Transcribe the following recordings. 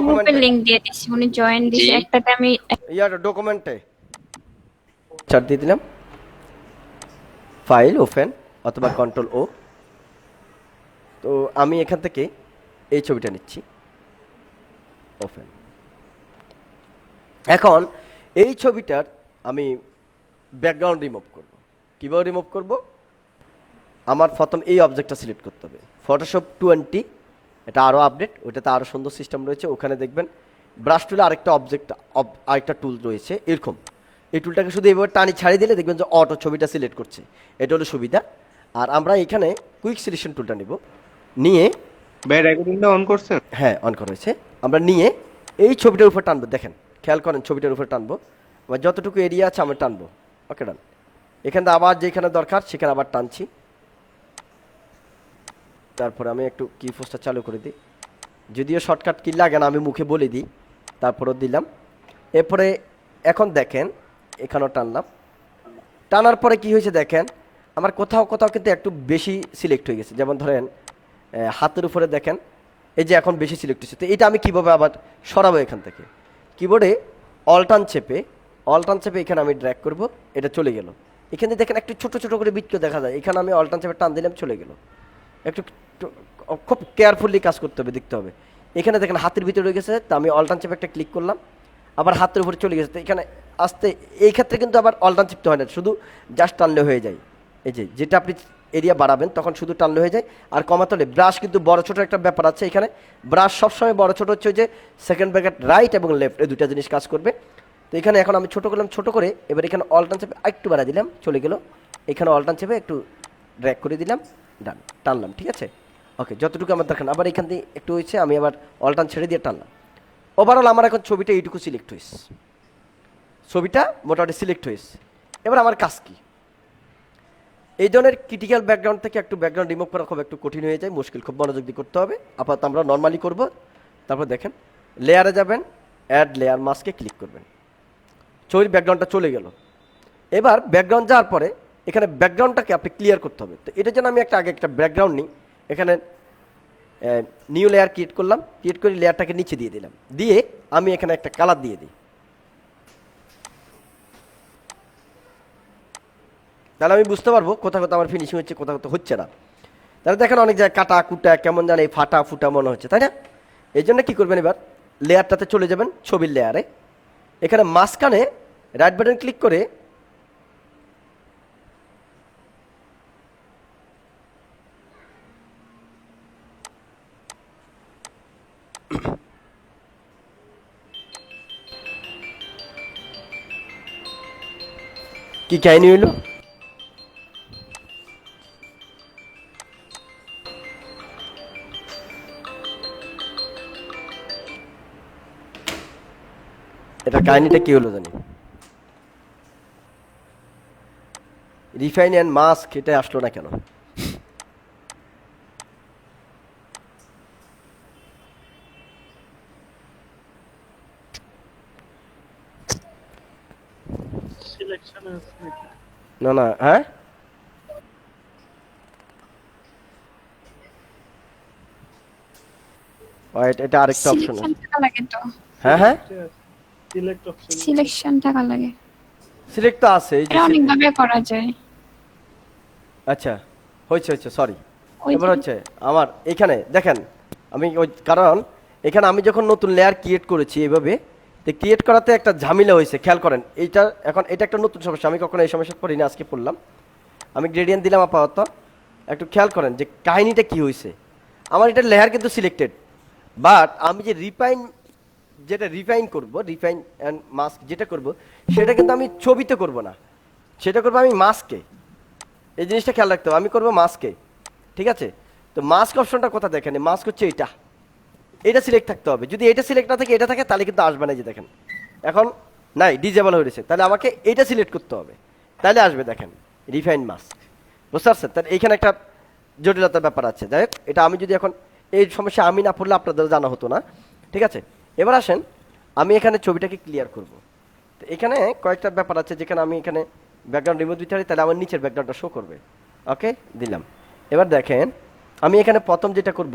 গ্রুপের লিংক দিয়ে দিছি, উনি জয়েন দিছে একটাতে। আমি ইয়ার ডকুমেন্টে চার দিয়ে দিলাম, ফাইল ওপেন অথবা কন্ট্রোল ও। তো আমি এখান থেকে এই ছবিটা নিচ্ছি, ওপেন। এখন এই ছবিটার আমি ব্যাকগ্রাউন্ড রিমুভ করব। কীভাবে রিমুভ করব? আমার প্রথম এই অবজেক্টটা সিলেক্ট করতে হবে, ফটোশপ 20, এটা আরও আপডেট, ওইটাতে আরও সুন্দর সিস্টেম রয়েছে। ওখানে দেখবেন ব্রাশ টুলে আরেকটা আরেকটা টুল রয়েছে এরকম। এই টুলটাকে শুধু এভাবে টানি ছাড়িয়ে দিলে দেখবেন যে অটো ছবিটা সিলেক্ট করছে, এটা হলো সুবিধা। আর আমরা এখানে কুইক সিলেকশন টুলটা নিব, নিয়ে রেকর্ডিংটা অন করছেন? হ্যাঁ, অন করা হয়েছে। আমরা নিয়ে এই ছবিটার উপর টানবো, দেখেন খেয়াল করেন, ছবিটার উপর টানবো, আমার যতটুকু এরিয়া আছে আমি টানবো। ওকে, ডান। এখানে আবার যেখানে দরকার সেখানে আবার টানছি। তারপরে আমি একটু কি ফোর্সটা চালু করে দিই, যদিও শর্টকাট কি লাগে না আমি মুখে বলে দিই, তারপরেও দিলাম। এরপরে এখন দেখেন এখানেও টানলাম, টানার পরে কি হয়েছে দেখেন, আমার কোথাও কোথাও কিন্তু একটু বেশি সিলেক্ট হয়ে গেছে। যেমন ধরেন হাতের উপরে দেখেন এই যে এখন বেশি সিলেক্ট হচ্ছে। তো এটা আমি কীভাবে আবার সরাবো? এখান থেকে কিবোর্ডে অল্টার্ন চেপে এখানে আমি ড্র্যাগ করব, এটা চলে গেল। এখানে দেখেন একটু ছোট ছোট করে বৃত্ত দেখা যায়, এখানে আমি অল্টার্ন চেপে টান দিলাম, চলে গেল। একটু খুব কেয়ারফুলি কাজ করতে হবে, দেখতে হবে। এখানে দেখেন হাতের ভিতরে রয়ে গেছে, তো আমি অল্টার্ন চেপে একটা ক্লিক করলাম, আবার হাতের উপরে চলে গেছে। তো এখানে আসতে এই ক্ষেত্রে কিন্তু আবার অল্টার্ন চিপতে হয় না, শুধু জাস্ট টানলে হয়ে যায়। এই যে যেটা আপনি এরিয়া বাড়াবেন তখন শুধু টানলে হয়ে যায়। আর কমাতে হলে ব্রাশ কিন্তু বড় ছোট একটা ব্যাপার আছে এখানে। ব্রাশ সবসময় বড় ছোট হচ্ছে যে সেকেন্ড ব্র্যাকেট রাইট এবং লেফট, এই দুটা জিনিস কাজ করবে। তো এখানে এখন আমি ছোট করলাম, ছোট করে এবার এখানে অল্টার্ন চেপে একটু বাড়া দিলাম, চলে গেল। এখানে অল্টার্ন চেপে একটু ড্র্যাগ করে দিলাম, ডান, টানলাম, ঠিক আছে। ওকে, যতটুকু আমার দেখেন, আবার এখান দিয়ে একটু হয়েছে, আমি আবার অল্টার্ন ছেড়ে দিয়ে টানলাম। ওভারঅল আমার এখন ছবিটা এইটুকু সিলেক্ট হয়েছে, ছবিটা মোটামুটি সিলেক্ট হয়েছে। এবার আমার কাজ কি? এই ধরনের ক্রিটিক্যাল ব্যাকগ্রাউন্ড থেকে একটু ব্যাকগ্রাউন্ড রিমুভ করা খুব একটু কঠিন হয়ে যায়, মুশকিল, খুব মনোযোগ দিয়ে করতে হবে। আপাতত আমরা নর্মালি করব। তারপর দেখেন লেয়ারে যাবেন, অ্যাড লেয়ার মাস্কে ক্লিক করবেন, ছবির ব্যাকগ্রাউন্ডটা চলে গেল। এবার ব্যাকগ্রাউন্ড যাওয়ার পরে এখানে ব্যাকগ্রাউন্ডটাকে আপনি ক্লিয়ার করতে হবে। তো এটার জন্য আমি আগে একটা ব্যাকগ্রাউন্ড নিই, এখানে নিউ লেয়ার ক্রিয়েট করলাম, ক্রিয়েট করে লেয়ারটাকে নিচে দিয়ে দিলাম, দিয়ে আমি এখানে একটা কালার দিয়ে দিই। তাহলে আমি বুঝতে পারবো কোথাও কোথাও আমার ফিনিশিং হচ্ছে, কোথাও কোথাও হচ্ছে না। তাহলে দেখেন অনেক জায়গায় কাটা কুটা কেমন জানে ফাটা ফুটা মনে হচ্ছে, তাই না? এই জন্য কী করবেন, এবার লেয়ারটাতে চলে যাবেন, ছবির লেয়ারে, এখানে মাঝখানে রাইট বাটন ক্লিক করে কি কাহিনী হইল? এটা কাহিনীটা কি হলো জানি, রিফাইন অ্যান্ড মাস্ক এটা আসলো না কেন? না না, হ্যাঁ এটা আরেকটা অপশন আছে। সিলেকশন থাকা লাগে তো, হ্যাঁ হ্যাঁ, সিলেকশন থাকা লাগে, সিলেক্ট তো আছে, এই যে এটা অনেক ভাবে করা যায়। আচ্ছা, হয়েছে, সরি। ওই এবার যে হচ্ছে আমার এখানে দেখেন, আমি ওই কারণ এখানে আমি যখন নতুন লেয়ার ক্রিয়েট করেছি এইভাবে, তো ক্রিয়েট করাতে একটা ঝামেলা হয়েছে, খেয়াল করেন। এইটা এখন এটা একটা নতুন সমস্যা, আমি কখনো এই সমস্যা পড়িনি, আজকে পড়লাম। আমি গ্রেডিয়েন্ট দিলাম আপাতত, একটু খেয়াল করেন যে কাহিনীটা কি হয়েছে। আমার এটা লেয়ার কিন্তু সিলেক্টেড, বাট আমি যে রিফাইন করব, রিফাইন অ্যান্ড মাস্ক যেটা করব, সেটা কিন্তু আমি ছবিতে করব না, সেটা করবো আমি মাস্কে। এই জিনিসটা খেয়াল রাখতে হবে, আমি করবো মাস্কে, ঠিক আছে? তো মাস্ক অপশনটা কোথা দেখেন, মাস্ক হচ্ছে এটা সিলেক্ট থাকতে হবে। যদি এটা সিলেক্ট না থাকে, এটা থাকে, তাহলে কিন্তু আসবে না। যে দেখেন এখন নাই, ডিজেবল হয়ে রয়েছে, তাহলে আমাকে এটা সিলেক্ট করতে হবে, তাহলে আসবে। দেখেন রিফাইন মাস্ক, বুঝতে পারছেন? তাহলে এইখানে একটা জটিলতার ব্যাপার আছে। যাই হোক, এটা আমি যদি এখন এই সমস্যা আমি না পড়লে আপনাদের জানা হতো না, ঠিক আছে? এবার আসেন, আমি এখানে ছবিটাকে ক্লিয়ার করব। তো এখানে কয়েকটা ব্যাপার আছে, যেখানে আমি এখানে ব্যাকগ্রাউন্ড রিমুভ দিতে পারি, তাহলে আমার নিচের ব্যাকগ্রাউন্ডটা শো করবে। ওকে, দিলাম। এবার দেখেন আমি এখানে প্রথম যেটা করব,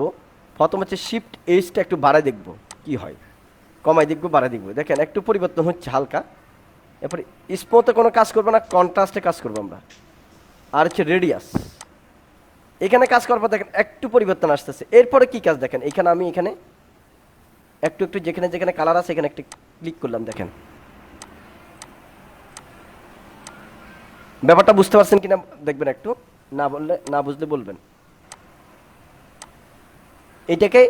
প্রথম হচ্ছে শিফট এইচটা একটু বাড়ায় দেখব কি হয়। কমাই দিব বাড়াই দিব, দেখেন একটু পরিবর্তন হচ্ছে হালকা। এরপরে স্মুথে কোনো কাজ করবো না, কন্ট্রাস্টে কাজ করবো আমরা। আর হচ্ছে রেডিয়াস, এখানে কাজ করার পর দেখেন একটু পরিবর্তন আসতেছে। এরপরে কি কাজ দেখেন, এখানে আমি এখানে একটু একটু যেখানে যেখানে কালার আছে এখানে একটু ক্লিক করলাম, দেখেন ব্যাপারটা বুঝতে পারছেন কিনা দেখবেন একটু, না বুঝলে বলবেন। এটাকে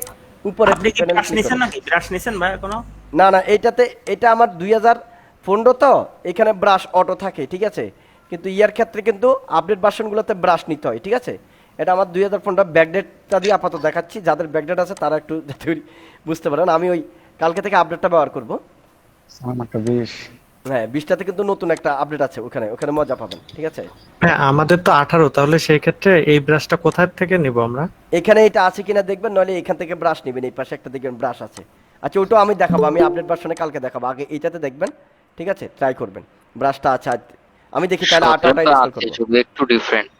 উপরে আপনি কি ব্রাশ নিছেন নাকি? ব্রাশ নিছেন ভাই এখনো? না এটাতে, এটা আমার 2015 তো, এখানে ব্রাশ অটো থাকে, ঠিক আছে। কিন্তু ইয়ার ক্ষেত্রে কিন্তু আপডেট ভার্সনগুলোতে ব্রাশ নিতে হয়, ঠিক আছে। এটা আমার 2015 ব্যাকডেটটা দিয়ে আপাতত দেখাচ্ছি, যাদের ব্যাকডেট আছে তারা একটু যাতে করে বুঝতে পারেন। আমি ওই কালকে থেকে আপডেটটা ব্যবহার করব। আমারটা 20। হ্যাঁ 20টাতে কিন্তু নতুন একটা আপডেট আছে, ওখানে ওখানে মজা পাবেন, ঠিক আছে। হ্যাঁ আমাদের তো 18, তাহলে সেই ক্ষেত্রে এই ব্রাশটা কোথায় থেকে নিব আমরা? এখানে এটা আছে কিনা দেখবেন, নইলে এখান থেকে ব্রাশ নেবেন, এই পাশে একটা দেখবেন ব্রাশ আছে। আচ্ছা ওটাও আমি দেখাবো, আমি আপডেট ভার্সনে কালকে দেখাবো, আগে এইটাতে দেখবেন, ঠিক আছে, ট্রাই করবেন। ব্রাশটা আছে আমি দেখি তাহলে 18টা ইনস্টল করব, শুধু একটু ডিফারেন্ট।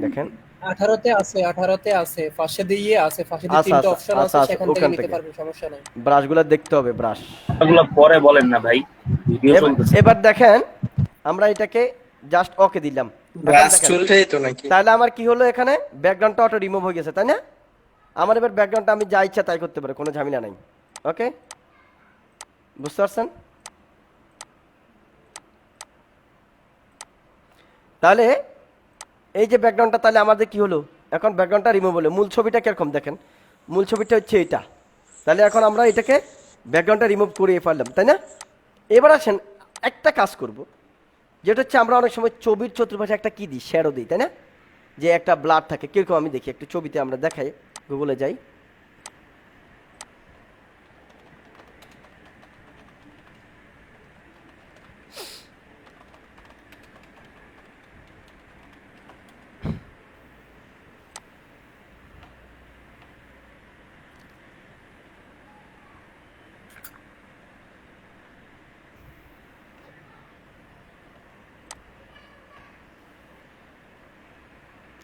দেখেন 18তে আছে পাশে দিয়ে আছে, পাশে দিয়ে আচ্ছা, তিনটা আচ্ছা, অপশন আছে, আচ্ছা, সেখান থেকে ওখান নিতে থেকে। পারবেন, সমস্যা নাই। ব্রাশগুলো দেখতে হবে, ব্রাশ। এগুলো পরে বলেন না ভাই, ভিডিও চলতেছে। এবার দেখেন আমরা এটাকে জাস্ট ওকে দিলাম, এখন ব্রাশ দেখেন, চুলটাই তো নাকি? তাহলে আমার কি হলো, এখানে ব্যাকগ্রাউন্ডটা অটো রিমুভ হয়ে গেছে, তাই না। আমার এবার ব্যাকগ্রাউন্ডটা আমি যা ইচ্ছা তাই করতে পারি, কোনো ঝামেলা নাই। ওকে, বুঝতে পারছেন? তাহলে এই যে ব্যাকগ্রাউন্ডটা, তাহলে আমাদের কি হলো, এখন ব্যাকগ্রাউন্ডটা রিমুভ হলো। মূল ছবিটা কিরকম দেখেন, মূল ছবিটা হচ্ছে এটা। তাহলে এখন আমরা এটাকে ব্যাকগ্রাউন্ডটা রিমুভ করিয়ে ফেললাম, তাই না। এবার আসেন একটা কাজ করব, যেটা হচ্ছে আমরা অনেক সময় ছবির চতুর্পাশে একটা কি দিই, শ্যাডো দিই, তাই না। যে একটা ব্লাড থাকে, কিরকম আমি দেখি একটু ছবিতে, আমরা দেখাই, গুগলে যাই।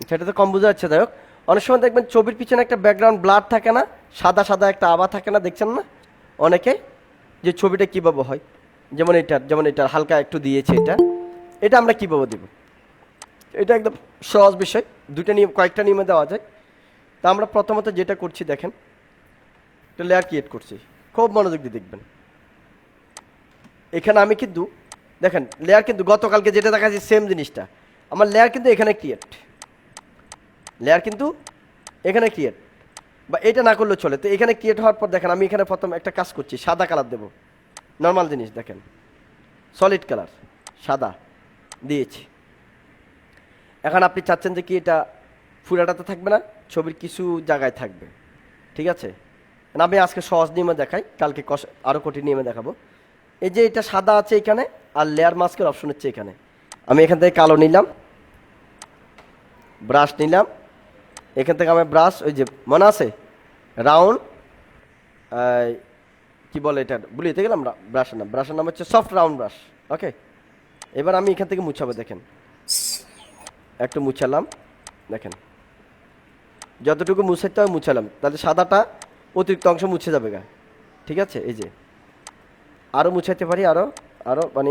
সেটা তো কম বোঝা যাচ্ছে, যাই হোক। অনেক সময় দেখবেন ছবির পিছনে একটা ব্যাকগ্রাউন্ড ব্লার থাকে না, সাদা সাদা একটা আভা থাকে না, দেখছেন না অনেকে, যে ছবিটা কীভাবে হয়। যেমন এটার হালকা একটু দিয়েছে, এটা আমরা কীভাবে দেব, এটা একদম সহজ বিষয়, দুইটা নিয়ম, কয়েকটা নিয়মে দেওয়া যায়। তা আমরা প্রথমত যেটা করছি দেখেন, একটা লেয়ার ক্রিয়েট করছি, খুব মনোযোগ দিয়ে দেখবেন। এখানে আমি কিন্তু দেখেন লেয়ার কিন্তু গতকালকে যেটা দেখাচ্ছি সেম জিনিসটা, আমার লেয়ার কিন্তু এখানে ক্রিয়েট, লেয়ার কিন্তু এখানে ক্রিয়েট, বা এটা না করলেও চলে। তো এখানে ক্রিয়েট হওয়ার পর দেখেন আমি এখানে প্রথম একটা কাজ করছি, সাদা কালার দেব, নর্মাল জিনিস দেখেন, সলিড কালার সাদা দিয়েছি। এখন আপনি চাচ্ছেন যে কি এটা ফুরাটাতে থাকবে না, ছবির কিছু জায়গায় থাকবে, ঠিক আছে। আমি আজকে সহজ নিয়মে দেখাই, কালকে আরও কঠিন নিয়মে দেখাবো। এই যে এটা সাদা আছে এখানে, আর লেয়ার মাস্কের অপশন হচ্ছে এখানে। আমি এখান থেকে কালো নিলাম, ব্রাশ নিলাম, এখান থেকে আমার ব্রাশ, ওই যে মনে আছে রাউন্ড, কি বলে এটা ভুলিতে গেলাম, ব্রাশের নাম হচ্ছে সফট রাউন্ড ব্রাশ। ওকে, এবার আমি এখান থেকে মুছাবো, দেখেন একটু মুছালাম, দেখেন যতটুকু মুছাইতে হয় মুছালাম, তাহলে সাদাটা অতিরিক্ত অংশ মুছে যাবে গা, ঠিক আছে। এই যে আরও মুছাইতে পারি, আরও মানে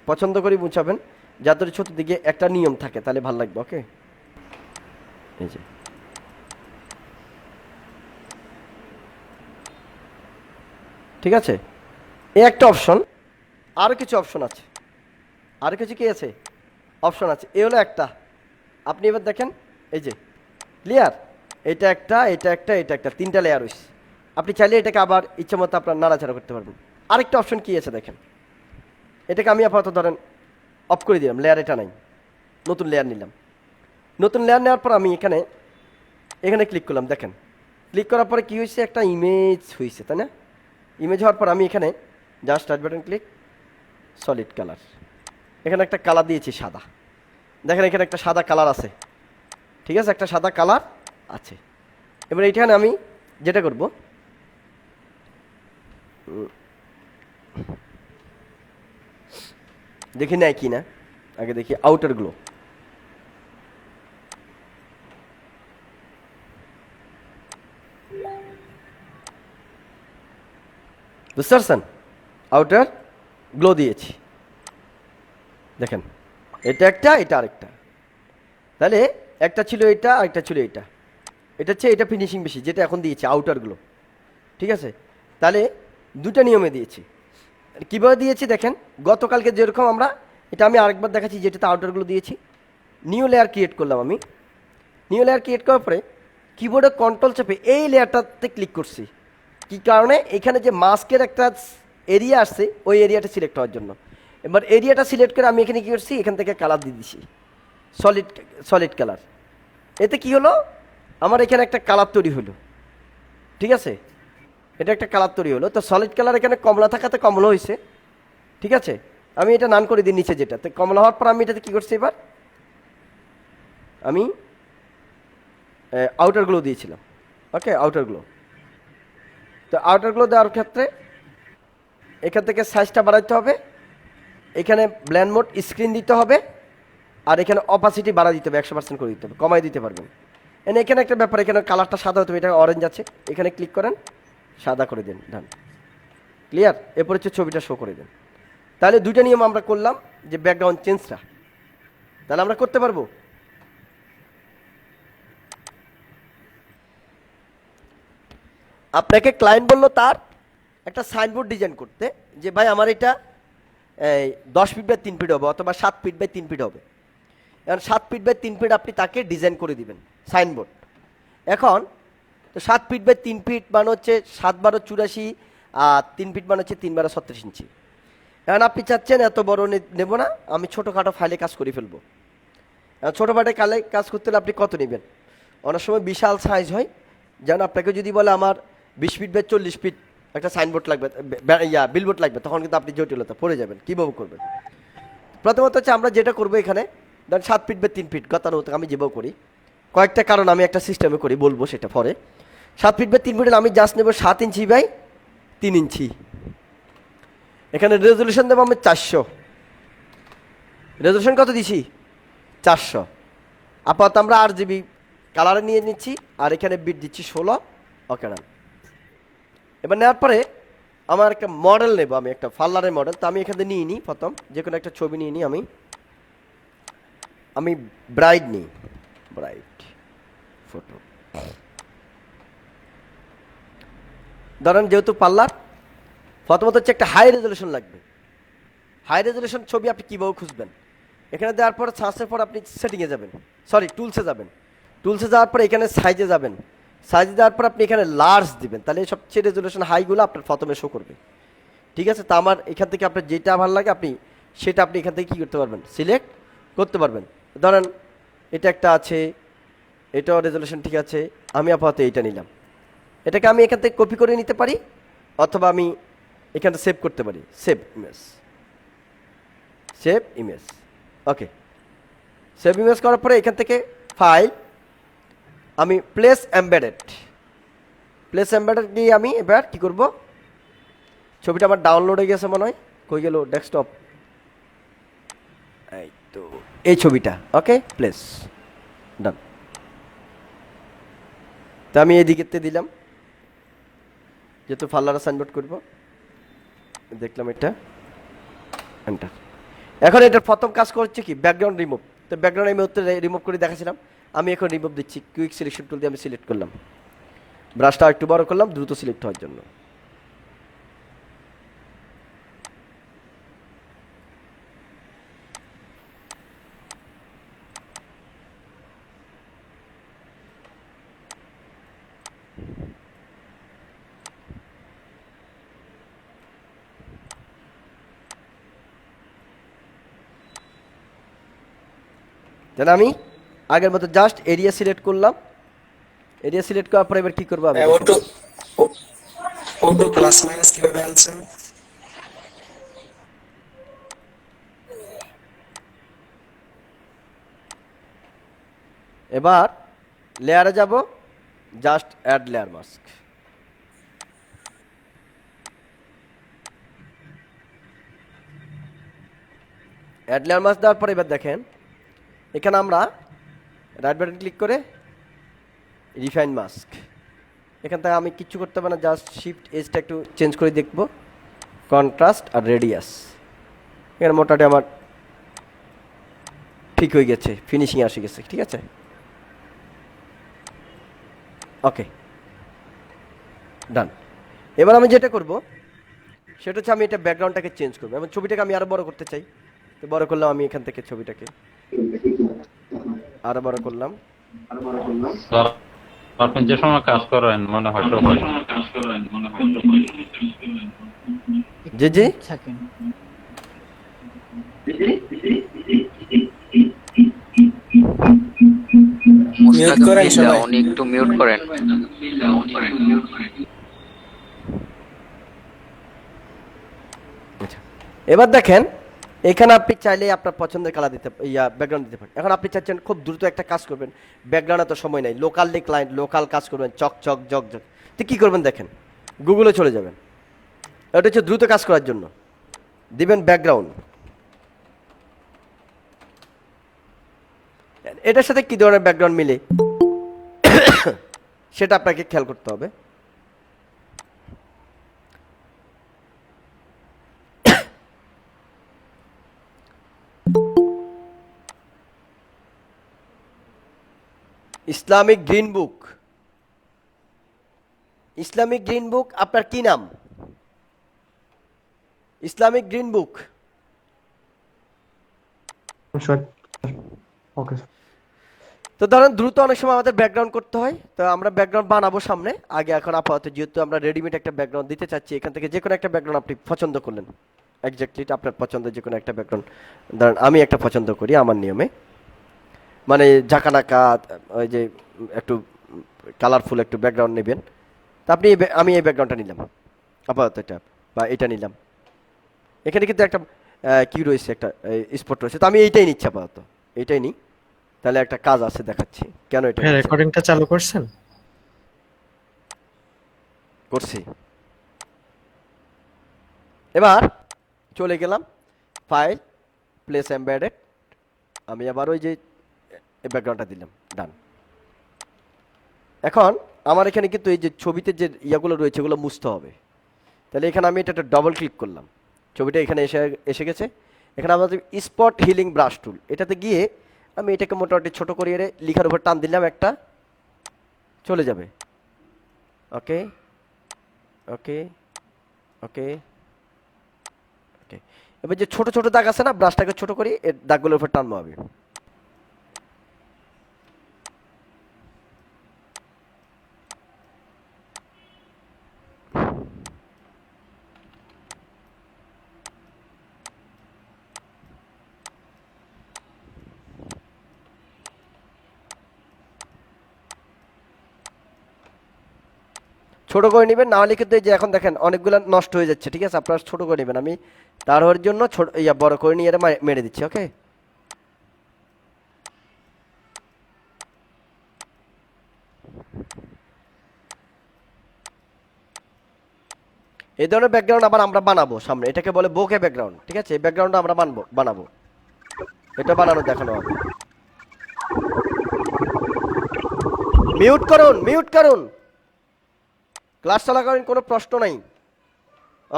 পছন্দ করি মুছাবেন, যাতে চতুর্দিকে একটা নিয়ম থাকে, তাহলে ভালো লাগবে। ওকে, এই যে ঠিক আছে, এই একটা অপশন। আরও কিছু অপশন আছে, আরও কিছু কি আছে অপশন আছে, এ হলো একটা। আপনি এবার দেখেন এই যে ক্লিয়ার, এটা একটা, এটা একটা, এটা একটা, তিনটা লেয়ার হইছে। আপনি চাইলে এটাকে আবার ইচ্ছা মতো আপনার নাড়াচাড়া করতে পারবেন। আরেকটা অপশন কি আছে দেখেন, এটাকে আমি আপাতত ধরেন অফ করে দিলাম, লেয়ার এটা নাই, নতুন লেয়ার নিলাম। নতুন লেয়ার নেওয়ার পর আমি এখানে ক্লিক করলাম, দেখেন ক্লিক করার পরে কি হয়েছে, একটা ইমেজ হয়েছে, তাই না। ইমেজ হওয়ার পর আমি এখানে just start button click, solid colour, এখানে একটা কালার দিয়েছি সাদা, দেখেন এখানে একটা সাদা কালার আছে, ঠিক আছে, একটা সাদা কালার আছে। এবার এইখানে আমি যেটা করব, দেখি নেয় কি না, আগে দেখি আউটার গ্লো। বুঝতে পারছেন? আউটার গ্লো দিয়েছি, দেখেন এটা একটা, এটা আরেকটা। তাহলে একটা ছিল এটা, আরেকটা ছিল এটা। এটা হচ্ছে এটা ফিনিশিং বেশি, যেটা এখন দিয়েছি আউটার গ্লো। ঠিক আছে, তাহলে দুটা নিয়মে দিয়েছি। কীভাবে দিয়েছি দেখেন, গতকালকে যেরকম আমরা, এটা আমি আরেকবার দেখাচ্ছি যেটাতে আউটারগুলো দিয়েছি। নিউ লেয়ার ক্রিয়েট করলাম আমি। নিউ লেয়ার ক্রিয়েট করার পরে কিবোর্ডে কন্ট্রোল চেপে এই লেয়ারটাতে ক্লিক করছি। কী কারণে? এখানে যে মাস্কের একটা এরিয়া আসছে, ওই এরিয়াটা সিলেক্ট হওয়ার জন্য। এবার এরিয়াটা সিলেক্ট করে আমি এখানে কী করছি, এখান থেকে কালার দিয়ে দিছি, সলিড কালার। এতে কি হলো, আমার এখানে একটা কালার তৈরি হলো। ঠিক আছে, এটা একটা কালার তৈরি হলো। তো সলিড কালার এখানে কমলা থাকাতে কমলা হয়েছে। ঠিক আছে, আমি এটা নান করে দিই নিচে, যেটা তো কমলা হওয়ার পর আমি এটাতে কী করছি, এবার আমি আউটারগুলো দিয়েছিলাম। ওকে, আউটারগুলো। তো আউটারগুলো দেওয়ার ক্ষেত্রে এখান থেকে সাইজটা বাড়াইতে হবে, এখানে ব্ল্যান্ড মোড স্ক্রিন দিতে হবে, আর এখানে অপাসিটি বাড়া দিতে হবে, 100% করে দিতে হবে, কমাই দিতে পারবেন। এখানে একটা ব্যাপার, এখানে কালারটা সাদা হতে হবে, এটা অরেঞ্জ আছে, এখানে ক্লিক করেন, সাদা করে দেন, ডান, ক্লিয়ার। এরপর হচ্ছে ছবিটা শো করে দেন। তাহলে দুইটা নিয়ম আমরা করলাম, যে ব্যাকগ্রাউন্ড চেঞ্জটা তাহলে আমরা করতে পারবো। আপনাকে ক্লায়েন্ট বললো তার একটা সাইনবোর্ড ডিজাইন করতে, যে ভাই আমার এটা 10 ফিট বাই 3 ফিট হবে, অথবা 7 ফিট বাই 3 ফিট হবে। এখন 7 ফিট বাই 3 ফিট আপনি তাকে ডিজাইন করে দিবেন সাইনবোর্ড। এখন তো 7 ফিট বাই 3 ফিট মানে হচ্ছে 7 12 84, আর 3 ফিট মানে হচ্ছে 3 12 36 ইঞ্চি। এখন আপনি চাচ্ছেন এত বড় নেব না, আমি ছোটোখাটো ফাইলে কাজ করে ফেলবো। ছোটো ফাইলে কাজ করতে হলে আপনি কত নেবেন? অনেক সময় বিশাল সাইজ হয়, যেন আপনাকে যদি বলে আমার 20 ফিট বাই 40 ফিট একটা সাইনবোর্ড লাগবে, বিলবোর্ড লাগবে, তখন কিন্তু আপনি জটিলতা পড়ে যাবেন, কীভাবে করবেন। প্রথমত হচ্ছে আমরা যেটা করবো এখানে, ধরেন 7 ফিট বাই 3 ফিট গতানুগতিক আমি যেভাবে করি, কয়েকটা কারণ আমি একটা সিস্টেমে করি, বলবো সেটা পরে। 7 ফিট বাই 3 ফিটের আমি জাস্ট নেব 7 ইঞ্চি বাই 3 ইঞ্চি। এখানে রেজলিউশন দেবো আমি 400। রেজলিউশন কত দিছি? 400। আপাতত আমরা RGB কালারে নিয়ে নিচ্ছি, আর এখানে বিট দিচ্ছি 16। ওকে, ডান। এবার নেওয়ার পরে আমার একটা মডেল নেব, আমি একটা ফাল্লারের মডেল। তো আমি এখানে নিয়ে নিই, প্রথম যে কোনো একটা ছবি নিয়ে নিই, আমি ব্রাইট নিই, ব্রাইট ফটো। ধরেন যেহেতু পার্লার, প্রথমত হচ্ছে একটা হাই রেজলিউশন লাগবে। হাই রেজলিউশন ছবি আপনি কীভাবে খুঁজবেন? এখানে দেওয়ার পর সার্চের পর আপনি সেটিংয়ে যাবেন, সরি টুলসে যাবেন। টুলসে যাওয়ার পর এখানে সাইজে যাবেন, সাইজে দেওয়ার পর আপনি এখানে লার্জ দিবেন, তাহলে সবচেয়ে রেজলিউশন হাইগুলো আপনার প্রথমে শো করবে। ঠিক আছে, তা আমার এখান থেকে আপনার যেটা ভালো লাগে আপনি সেটা আপনি এখান থেকে কী করতে পারবেন, সিলেক্ট করতে পারবেন। ধরেন এটা একটা আছে, এটাও রেজলিউশন ঠিক আছে, আমি আপাতত এইটা নিলাম। এটাকে আমি এখান থেকে কপি করে নিতে পারি, অথবা আমি এখানে সেভ করতে পারি, সেভ ইমেজ। ওকে, সেভ ইমেজ করার পরে এখান থেকে ফাইল, আমি প্লেস এমবেডেড দিয়ে আমি এবার কি করব, ছবিটা আমার ডাউনলোড হয়ে গেছে মনে হয়, কই গেল ডেস্কটপ, এই তো এই ছবিটা। ওকে, প্লেস, ডান। তা আমি এই দিকেতে দিলাম, যেহেতু ফাল্লারা সাইনবোর্ড করব, দেখলাম এটা, এন্টার। এখন এটার প্রথম কাজ করছে কি, ব্যাকগ্রাউন্ড রিমুভ। তো ব্যাকগ্রাউন্ড আমি রিমুভ করে দেখাছিলাম, আমি এখন রিমুভ দিচ্ছি। কুইক সিলেকশন টুল দিয়ে আমি সিলেক্ট করলাম, ব্রাশটা একটু বড় করলাম দ্রুত সিলেক্ট হওয়ার জন্য। দেন আমি আগের মতো জাস্ট এরিয়া সিলেক্ট করলাম। এরিয়া সিলেক্ট করার পর এবার কি করবো, আমি অটো প্লাস মাইনাস কিভাবে আনছেন? এবার লেয়ারে যাব, just add layer mask. Add layer mask দেওয়ার পর এবার দেখেন এখানে আমরা রাইট বাটন ক্লিক করে রিফাইন মাস্ক, এখান থেকে আমি কিচ্ছু করতে পারি না, জাস্ট শিফট এজটা একটু চেঞ্জ করে দেখবো। কন্ট্রাস্ট আর রেডিয়াস। এখানে মোটামুটি আমার ঠিক হয়ে গেছে, ফিনিশিং আসে গেছে, ঠিক আছে। ওকে, ডান। এবার আমি যেটা করব সেটা হচ্ছে আমি এটা ব্যাকগ্রাউন্ডটাকে চেঞ্জ করবো এবং ছবিটাকে আমি আরো বড় করতে চাই। তো বড় করলাম আমি এখান থেকে ছবিটাকে আরো বড় করলাম। আপনি যে সময় কাজ করেন মনে হয় সবাই জি জি মিউট করেন সবাই। উনি একটু মিউট করেন। এবার দেখেন এখানে আপনি চাইলে আপনার পছন্দের কালার দিতে ব্যাকগ্রাউন্ড দিতে পারেন। এখন আপনি চাচ্ছেন খুব দ্রুত একটা কাজ করবেন, ব্যাকগ্রাউন্ডে তো সময় নাই, লোকালি ক্লায়েন্ট লোকাল কাজ করবেন, চক চক জক জক। তো কী করবেন দেখেন, গুগলে চলে যাবেন, এটা হচ্ছে দ্রুত কাজ করার জন্য দিবেন ব্যাকগ্রাউন্ড। এটার সাথে কী ধরনের ব্যাকগ্রাউন্ড মিলে সেটা আপনাকে খেয়াল করতে হবে। ইসলামিক গ্রিন বুক, ইসলামিক গ্রিন বুক আপনার কি নাম? ইসলামিক গ্রিন বুক। ওকে, তো ধরেন দ্রুত অনেক সময় আমাদের ব্যাকগ্রাউন্ড করতে হয়, তো আমরা ব্যাকগ্রাউন্ড বানাবো সামনে আগে। এখন আপাতত যেহেতু আমরা রেডিমেড একটা ব্যাকগ্রাউন্ড দিতে চাচ্ছি, এখান থেকে যে কোনো একটা ব্যাকগ্রাউন্ড আপনি পছন্দ করলেন, এক্স্যাক্টলি আপনার পছন্দের যে কোনো একটা ব্যাকগ্রাউন্ড। ধরেন আমি একটা পছন্দ করি আমার নিয়মে, মানে ঝাঁকানাকা, ওই যে একটু কালারফুল একটু ব্যাকগ্রাউন্ড নেবেন। তা আপনি আমি এই ব্যাকগ্রাউন্ডটা নিলাম আপাতত, এটা বা এটা নিলাম। এখানে কিন্তু একটা কি রয়েছে, একটা স্পট রয়েছে, তো আমি এইটাই নিচ্ছি আপাতত, এইটাই নিই। তাহলে একটা কাজ আছে দেখাচ্ছি কেন এটা রেকর্ডিংটা চালু করছেন। করছি। এবার চলে গেলাম ফাইল, প্লেস এমবেডেড, আমি আবার ওই যে ব্যাকগ্রাউন্ডটা দিলাম, ডান। এখন আমার এখানে কিন্তু এই যে ছবিতে যে ইয়াগুলো রয়েছে এগুলো মুছতে হবে। তাহলে এখানে আমি এটা একটা ডবল ক্লিক করলাম, ছবিটা এখানে এসে গেছে। এখানে আমাদের স্পট হিলিং ব্রাশ টুল, এটাতে গিয়ে আমি এটাকে মোটামুটি ছোটো করিয়ে লিখার উপর টান দিলাম, একটা চলে যাবে। ওকে ওকে ওকে ওকে। এবার যে ছোট ছোট দাগ আছে না, ব্রাশটাকে ছোট করি, এর দাগগুলোর উপর টানবো আমি। ছোট করে নেবেন, না হলে কিন্তু এই যে এখন দেখেন অনেকগুলো নষ্ট হয়ে যাচ্ছে, ঠিক আছে। আপনারা ছোট করে নেবেন, আমি তার হওয়ার জন্য ছোট বড় করে নিয়ে মেরে দিচ্ছি। ওকে, এই ধরনের ব্যাকগ্রাউন্ড আবার আমরা বানাবো সামনে, এটাকে বলে বোকে ব্যাকগ্রাউন্ড, ঠিক আছে। এই ব্যাকগ্রাউন্ডটা আমরা বানাবো, এটা বানানো দেখানো হবে। মিউট করুন, মিউট করুন, ক্লাস চলাকালীন কোনো প্রশ্ন নাই।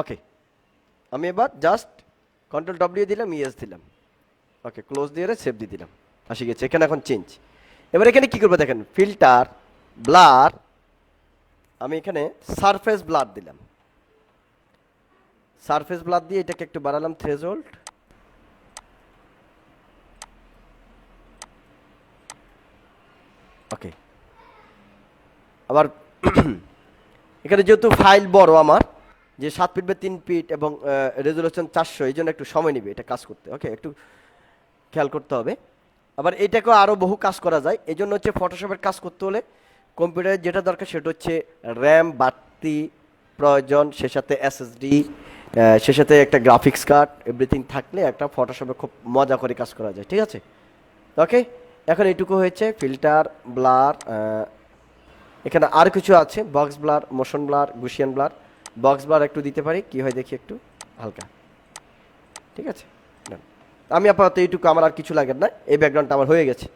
ওকে, আমি এবার জাস্ট কন্ট্রোল ডব্লিউ দিলাম, ইএস দিলাম, ওকে, ক্লোজ দিয়ে সেভ দিয়ে দিলাম, আসি গেছে। এখানে এখন চেঞ্জ। এবার এখানে কি করবো দেখেন, ফিল্টার, ব্লার, আমি এখানে সারফেস ব্লার দিলাম। সারফেস ব্লার দিয়ে এটাকে একটু বাড়ালাম, থ্রেশহোল্ড। ওকে, আবার এখানে যেহেতু ফাইল বড় আমার, যে 7 ফিট বা 3 ফিট এবং রেজুলেশন 400, এই জন্য একটু সময় নেবে এটা কাজ করতে। ওকে, একটু খেয়াল করতে হবে। আবার এটাকেও আরও বহু কাজ করা যায়, এই জন্য হচ্ছে ফটোশপের কাজ করতে হলে কম্পিউটারে যেটা দরকার সেটা হচ্ছে র্যাম বাড়তি প্রয়োজন, সে সাথে এসএসডি, সে সাথে একটা গ্রাফিক্স কার্ড, এভরিথিং থাকলে একটা ফটোশপে খুব মজা করে কাজ করা যায়, ঠিক আছে। ওকে, এখন এইটুকু হয়েছে, ফিল্টার, ব্লার, এখানে আর কিছু আছে, box blur, motion blur, Gaussian blur. Box blur একটু দিতে পারি, কি হয় দেখি, একটু হালকা, ঠিক আছে। আমি আপাতত এইটুকু, আমার আর কিছু লাগে না, এই ব্যাকগ্রাউন্ডটা আমার হয়ে গেছে।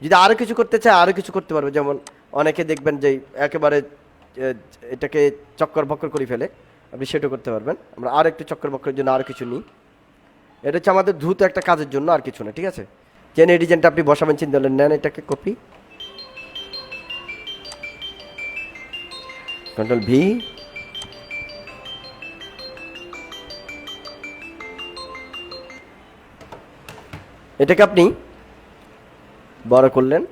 যদি আরও কিছু করতে চাই আরও কিছু করতে পারবে, যেমন অনেকে দেখবেন যে একেবারে এটাকে চক্কর বক্কর করে ফেলে, আপনি সেটা করতে পারবেন। আমরা আর একটু চক্কর বক্করের জন্য আর কিছু নিই। এটা হচ্ছে আমাদের দ্রুত একটা কাজের জন্য, আর কিছু না, ঠিক আছে। চেন এই ডিজাইনটা আপনি বসাবেন, চিন্তা করলেন, নেন এটাকে কপি, কন্ট্রোল ভি, এটাকে আপনি বড় করলেন,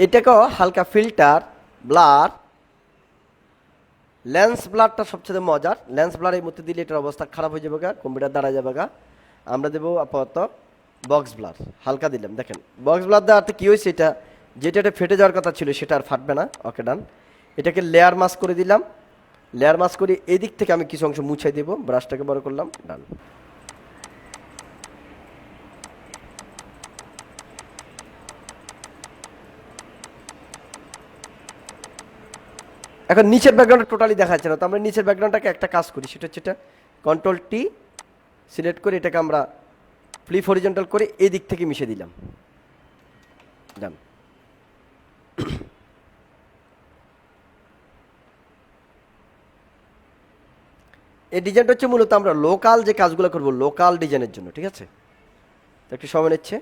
এটাকেও হালকা ফিল্টার, ব্লার, লেন্স ব্লারটা সবচেয়ে মজার। লেন্স ব্লার এই মধ্যে দিলে এটার অবস্থা খারাপ হয়ে যাবে গা, কম্পিউটার দাঁড়া যাবে গা। আমরা দেবো আপাতত বক্স ব্লার, হালকা দিলাম। দেখেন বক্স ব্লার দেওয়াতে কী হয়েছে, যেটা ফেটে যাওয়ার কথা ছিল সেটা আর ফাটবে না। ওকে ডান। এটাকে লেয়ার মাস্ক করে দিলাম। লেয়ার মাস্ক করে এই দিক থেকে আমি কিছু অংশ মুছাই দেবো, ব্রাশটাকে বড় করলাম, ডান। এখন নিচের ব্যাকগ্রাউন্ডটা টোটালি দেখা যাচ্ছে না, তো আমরা নিচের ব্যাকগ্রাউন্ডটাকে একটা কাজ করি, সেটা হচ্ছে এটা কন্ট্রোল টি সিলেক্ট করে এটাকে আমরা ফ্লিপ হরিজন্টাল করে এই দিক থেকে মিশিয়ে দিলাম, ডান। এই ডিজাইনটা হচ্ছে মূলত আমরা লোকাল যে কাজগুলো করবো লোকাল ডিজাইনের জন্য, ঠিক আছে। তো একটু সময় নিচ্ছে।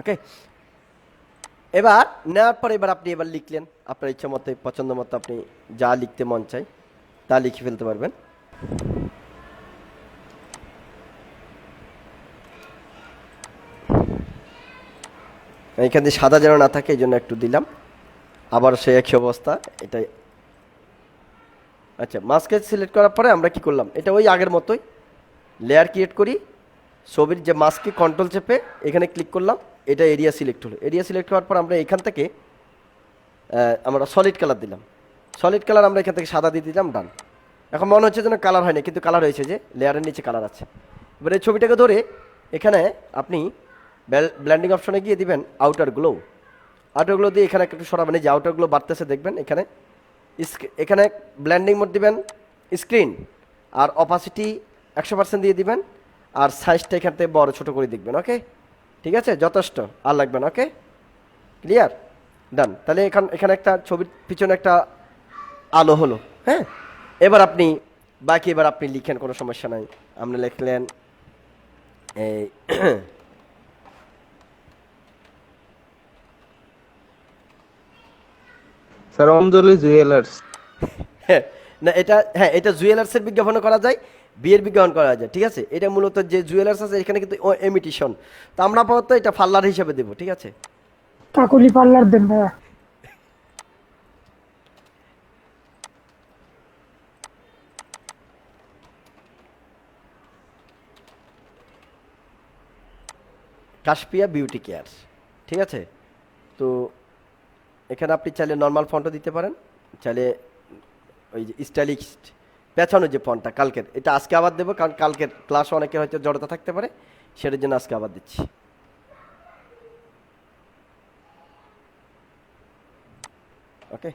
ওকে, এবার নেওয়ার পর আপনি এবার লিখলেন আপনার ইচ্ছা মতো, পছন্দ মতো আপনি যা লিখতে মন চাই তা লিখে ফেলতে পারবেন। এখান দিয়ে সাদা যেন না থাকে এই জন্য একটু দিলাম, আবার সেই একই অবস্থা এটাই। আচ্ছা, মাস্কে সিলেক্ট করার পরে আমরা কি করলাম, এটা ওই আগের মতোই লেয়ার ক্রিয়েট করি, ছবির যে মাস্কে কন্ট্রোল চেপে এখানে ক্লিক করলাম, এটা এরিয়া সিলেক্ট হলো। এরিয়া সিলেক্ট করার পর আমরা এখান থেকে আমরা সলিড কালার দিলাম। সলিড কালার আমরা এখান থেকে সাদা দিয়ে দিলাম, ডান। এখন মনে হচ্ছে যেন কালার হয়নি, কিন্তু কালার হয়েছে, যে লেয়ারের নিচে কালার আছে। এবার এই ছবিটাকে ধরে এখানে আপনি ব্ল্যান্ডিং অপশনে গিয়ে দিবেন আউটার গ্লো। আউটার গ্লো দিয়ে এখানে একটু সরাবেন, এই যে আউটার গ্লো বাড়তেছে দেখবেন এখানে। এখানে ব্ল্যান্ডিং মোড দিবেন স্ক্রিন, আর অপাসিটি 100% দিয়ে দিবেন, আর সাইজটা এখান থেকে বড় ছোট করে দেখবেন। ওকে, ঠিক আছে, যথেষ্ট, আর লাগবে না। ওকে, ক্লিয়ার, ডান। তাহলে এখানে একটা ছবির পিছনে একটা আলো হলো। হ্যাঁ, এবার আপনি বাকি লিখেন, কোনো সমস্যা নাই। আপনি লিখলেন এই স্যার অঞ্জলি জুয়েলার্স। না এটা, হ্যাঁ, এটা জুয়েলার্সের বিজ্ঞাপন করা যায়, বিয়ের বিজ্ঞাপন করা যায়, ঠিক আছে। এটা মূলত যে জুয়েলার্স আছে এখানে কিন্তু এমিটেশন, তো আমরা আপাতত এটা পার্লার হিসেবে দেবো, ঠিক আছে। কাকুলি পার্লার দেন ভাইয়া। কাশপিয়া বিউটি কেয়ার, ঠিক আছে। তো এখানে আপনি চাইলে নর্মাল ফন্টও দিতে পারেন, চাইলে ওই যে স্টাইলিশ পেছানো যে ফন্টটা কালকের, এটা আজকে আবার দেবো, কারণ কালকের ক্লাস অনেকের হয়তো জড়তা থাকতে পারে, সেটার জন্য আজকে আবার দিচ্ছি। ওকে,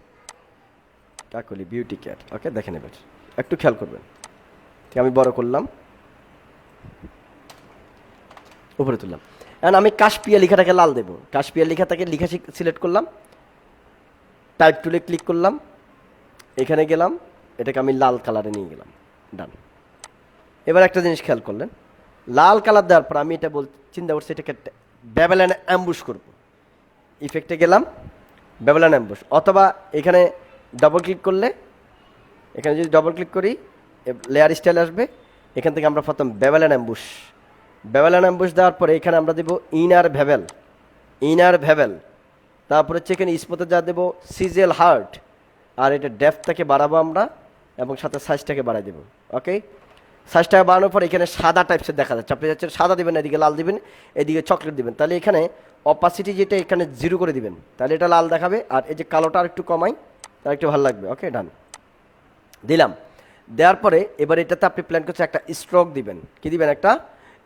কাকলি বিউটি কেয়ার। ওকে, দেখে নেবেন, একটু খেয়াল করবেন। আমি বড় করলাম, উপরে তুললাম। এখন আমি কাশপিয়া লেখাটাকে লাল দেবো। কাশপিয়া লেখাটাকে লেখা সিলেক্ট করলাম, টাইপ টুলে ক্লিক করলাম, এখানে গেলাম, এটাকে আমি লাল কালারে নিয়ে গেলাম, ডান। এবার একটা জিনিস খেয়াল করলেন, লাল কালার দেওয়ার পর আমি এটা চিন্তা করছি এটাকে ব্যাবেলান অ্যাম্বুশ করব। ইফেক্টে গেলাম, ব্যাবেলান অ্যাম্বুশ, অথবা এখানে ডবল ক্লিক করলে, এখানে যদি ডবল ক্লিক করি লেয়ার স্টাইল আসবে, এখান থেকে আমরা প্রথম ব্যাবেলান অ্যাম্বুশ দেওয়ার পরে এখানে আমরা দেবো ইনার ভ্যাবেল, তারপরে হচ্ছে এখানে স্পোতে যা দেবো সিজেল হার্ট, আর এটা ডেপথটাকে বাড়াবো আমরা, এবং সাথে সাইজটাকে বাড়াই দেবো। ওকে, সাইজটাকে বাড়ানোর পর এখানে সাদা টাইপসের দেখা যাচ্ছে, আপনি যাচ্ছেন সাদা দিবেন, এদিকে লাল দিবেন, এদিকে চকলেট দিবেন, তাহলে এখানে অপাসিটি যেটা এখানে 0 করে দিবেন, তাহলে এটা লাল দেখাবে, আর এই যে কালোটা আর একটু কমাই, তাহলে একটু ভালো লাগবে। ওকে, ডান দিলাম। দেওয়ার পরে এবার এটাতে আপনি প্ল্যান করছেন একটা স্ট্রোক দিবেন। কি দিবেন? একটা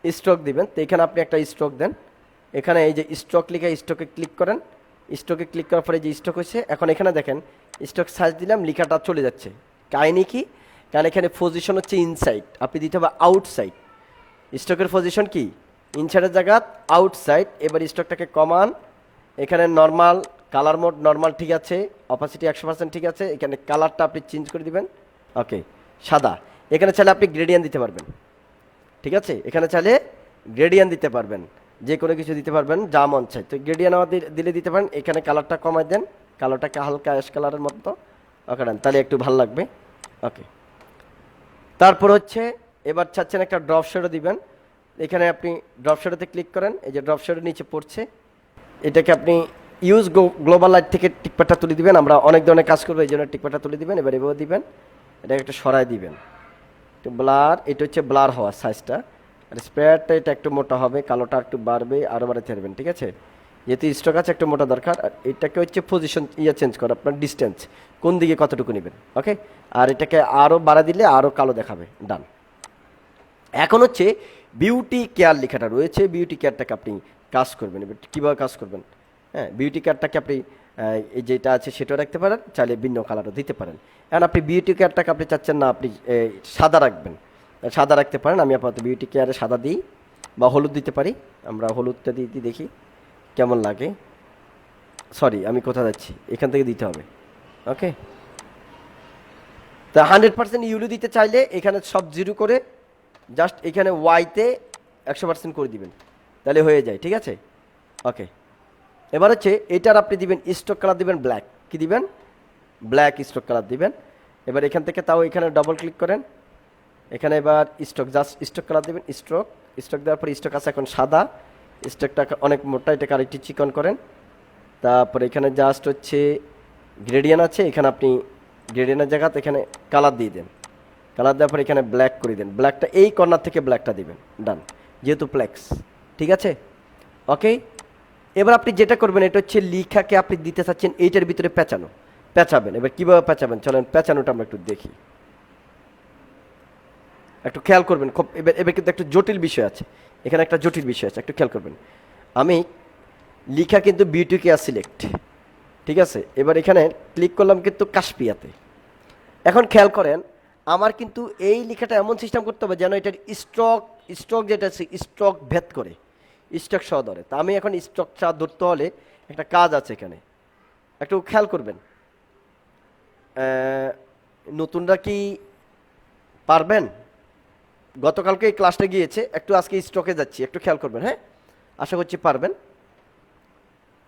স্ট্রোক দিবেন। তো এখানে আপনি একটা স্ট্রোক দেন, এখানে এই যে স্টক লিখে স্টকে ক্লিক করেন, স্টকে ক্লিক করার পরে যে স্টক হয়েছে, এখন এখানে দেখেন স্টক সার্চ দিলাম, লেখাটা চলে যাচ্ছে। কাহিনি কি? কারণ এখানে পজিশন হচ্ছে ইনসাইড, আপনি দিতে হবে আউটসাইড। স্টকের পজিশন কি? ইনসাইডের জায়গা আউটসাইড। এবার স্টকটাকে কমান, এখানে নর্মাল কালার মোড নর্মাল ঠিক আছে, অপাসিটি 100% ঠিক আছে। এখানে কালারটা আপনি চেঞ্জ করে দিবেন, ওকে সাদা। এখানে চাইলে আপনি গ্রেডিয়েন্ট দিতে পারবেন, ঠিক আছে? এখানে চাইলে গ্রেডিয়েন্ট দিতে পারবেন, যে কোনো কিছু দিতে পারবেন যা মন চাই। তো গ্রেডিয়েন্ট দিলে দিতে পারেন। এখানে কালারটা কমাই দেন, কালারটাকে হালকা অ্যাশ কালারের মতো ওকে দেন, তাহলে একটু ভালো লাগবে। ওকে, তারপর হচ্ছে এবার চাচ্ছেন একটা ড্রপ শেডও দিবেন। এখানে আপনি ড্রপ শেডোতে ক্লিক করেন, এই যে ড্রপ শেডের নিচে পড়ছে, এটাকে আপনি ইউজ গ্লোবাল লাইট থেকে টিকপাটটা তুলে দিবেন। আমরা অনেক ধরনের কাজ করবো, এই জন্য টিকপাটটা তুলে দিবেন। এবার এভাবে দিবেন, এটাকে একটু সরাই দিবেন, একটু ব্লার, এটা হচ্ছে ব্লার হওয়া সাইজটা। আর স্প্রেডটা এটা একটু মোটা হবে, কালোটা একটু বাড়বে, আরও বাড়াতে পারবেন, ঠিক আছে? যেহেতু স্টক আছে একটু মোটা দরকার। আর এটাকে হচ্ছে পজিশন চেঞ্জ করা, আপনার ডিস্টেন্স কোন দিকে কতটুকু নেবেন, ওকে? আর এটাকে আরও বাড়া দিলে আরও কালো দেখাবে, ডান। এখন হচ্ছে বিউটি কেয়ার লেখাটা রয়েছে, বিউটি কেয়ারটাকে আপনি কাজ করবেন। এবার কীভাবে কাজ করবেন? হ্যাঁ, বিউটি কেয়ারটাকে আপনি এই যেটা আছে সেটাও রাখতে পারেন, চাইলে ভিন্ন কালারও দিতে পারেন। এখন আপনি বিউটি কেয়ারটাকে আপনি চাচ্ছেন না আপনি সাদা রাখবেন, সাদা রাখতে পারেন। আমি আপাতত বিউটি কেয়ারে সাদা দিই, বা হলুদ দিতে পারি। আমরা হলুদটা দিয়ে দেখি কেমন লাগে। সরি, আমি কোথায় যাচ্ছি, এখান থেকে দিতে হবে, ওকে? তা 100% ইউলো দিতে চাইলে এখানে সব জিরো করে জাস্ট এখানে ওয়াইতে 100% করে দিবেন, তাহলে হয়ে যায়, ঠিক আছে? ওকে, এবার হচ্ছে এটার আপনি দিবেন স্টক কালার দিবেন ব্ল্যাক। কি দিবেন? ব্ল্যাক স্টক কালার দিবেন। এবার এখান থেকে তাও এখানে ডবল ক্লিক করেন, এখানে এবার স্টক জাস্ট স্টক কালার দিবেন। স্টক দেওয়ার পর স্টক আছে এখন সাদা, স্টকটা অনেক মোটা, এটাকে আরেকটি চিকন করেন। তারপরে এখানে জাস্ট হচ্ছে গ্রেডিয়েন্ট আছে, এখানে আপনি গ্রেডিয়েন্টের জায়গাতে এখানে কালার দিয়ে দেন। কালার দেওয়ার পর এখানে ব্ল্যাক করে দেন, ব্ল্যাকটা এই কর্নার থেকে ব্ল্যাকটা দিবেন, ডান, যেহেতু ফ্লেক্স, ঠিক আছে? ওকে, এবার আপনি যেটা করবেন এটা হচ্ছে লিখাকে আপনি দিতে চাচ্ছেন এইটার ভিতরে পেঁচাবেন। এবার কীভাবে পেঁচাবেন চলেন পেঁচানোটা আমরা একটু দেখি, একটু খেয়াল করবেন। খুব এবার কিন্তু একটু জটিল বিষয় আছে, এখানে একটা জটিল বিষয় আছে, একটু খেয়াল করবেন। আমি লিখা কিন্তু বিউটি কেয়ার সিলেক্ট, ঠিক আছে? এবার এখানে ক্লিক করলাম কিন্তু কাশপিয়াতে। এখন খেয়াল করেন, আমার কিন্তু এই লেখাটা এমন সিস্টেম করতে হবে যেন এটার স্টক যেটা আছে স্টক ভেদ করে, স্টক সহ ধরে। তা আমি এখন স্টক সহ ধরতে হলে একটা কাজ আছে এখানে, একটু খেয়াল করবেন। নতুনরা কি পারবেন? গতকালকে এই ক্লাসটা গিয়েছে, একটু আজকে স্টকে যাচ্ছি, একটু খেয়াল করবেন, হ্যাঁ? আশা করছি পারবেন।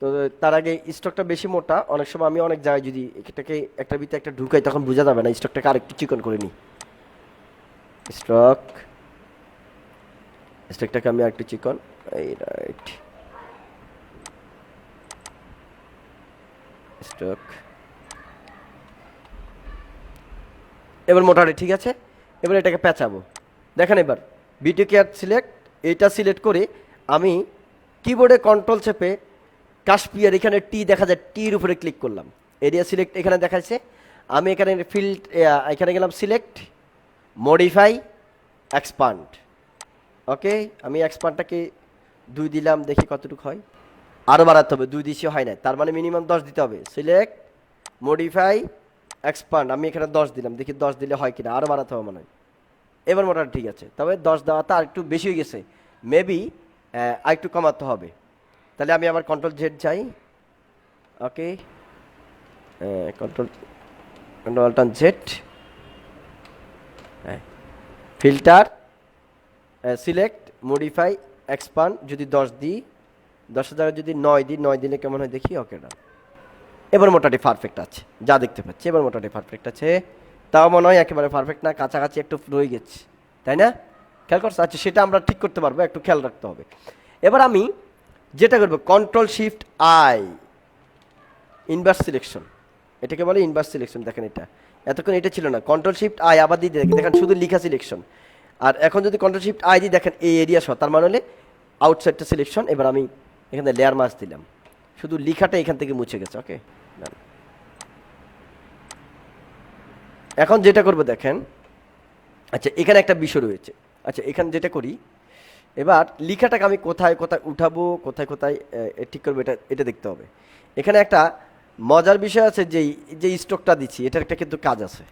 তো তার আগে স্টকটা বেশি মোটা, অনেক সময় আমি অনেক জায়গায় যদি এটাকে একটা ভিতরে একটা ঢুকাই তখন বোঝা যাবে না, স্টকটাকে আরেকটু চিকন করে নিই। স্টকটাকে আমি আরেকটু চিকন, এই রাইট, স্টক এবার মোটামুটি ঠিক আছে। এবার এটাকে পেঁচাবো, দেখেন এবার বিউটি কেয়ার সিলেক্ট, এইটা সিলেক্ট করে আমি কিবোর্ডে কন্ট্রোল চেপে কাশপিয়ার এখানে টি দেখা যায়, টির উপরে ক্লিক করলাম, এরিয়া সিলেক্ট এখানে দেখাচ্ছে। আমি এখানে ফিল্ড এখানে গেলাম সিলেক্ট, মডিফাই, এক্সপান্ড। ওকে, আমি এক্সপান্ডটাকে 2 দিলাম, দেখি কতটুকু হয়। আরও বাড়াতে হবে, 2 দিয়েছি হয় না, তার মানে মিনিমাম 10 দিতে হবে। সিলেক্ট, মডিফাই, এক্সপান্ড, আমি এখানে 10 দিলাম, দেখি 10 দিলে হয় কিনা, আরও বাড়াতে হবে মনে হয়। এবার মোটামুটি ঠিক আছে, তবে 10 দেওয়াটা আর একটু বেশি হয়ে গেছে, মেবি আর একটু কমাতে হবে। তাহলে আমি আবার কন্ট্রোল জেড যাই, okay, control Z, filter, select, modify, expand. যদি 10 দিই, 10-এর জায়গায় যদি 9 দিই, 9 দিলে কেমন হয় দেখি। ওকে, না এবার মোটামুটি পারফেক্ট আছে, যা দেখতে পাচ্ছি এবার মোটামুটি পারফেক্ট আছে। তাও মনে হয় একেবারে পারফেক্ট না, কাছাকাছি একটু রয়ে গেছে, তাই না? খেয়াল করছে? আচ্ছা, সেটা আমরা ঠিক করতে পারবো, একটু খেয়াল রাখতে হবে। এবার আমি যেটা করবো control shift I, inverse selection, এটাকে বলে ইনভার্স সিলেকশন। দেখেন এটা এতক্ষণ এটা ছিল না, কন্ট্রোল শিফট আই আবার দিয়ে দেখেন শুধু লিখা সিলেকশন। আর এখন যদি কন্ট্রোল শিফট আই দিয়ে দেখেন এই এরিয়া সহ, তার মানে হলে আউটসাইডটা সিলেকশন। এবার আমি এখানে লেয়ার মার্জ দিলাম, শুধু লিখাটা এখান থেকে মুছে গেছে। ওকে, এখন যেটা করবো দেখেন, আচ্ছা এখানে একটা বিষয় রয়েছে। আচ্ছা এখানে যেটা করি, এবার লেখাটাকে আমি কোথায় কোথায় উঠাবো, কোথায় কোথায় ঠিক করবো, এটা এটা দেখতে হবে। এখানে একটা মজার বিষয় আছে, যে স্টকটা দিচ্ছি এটার একটা কিন্তু কাজ আছে।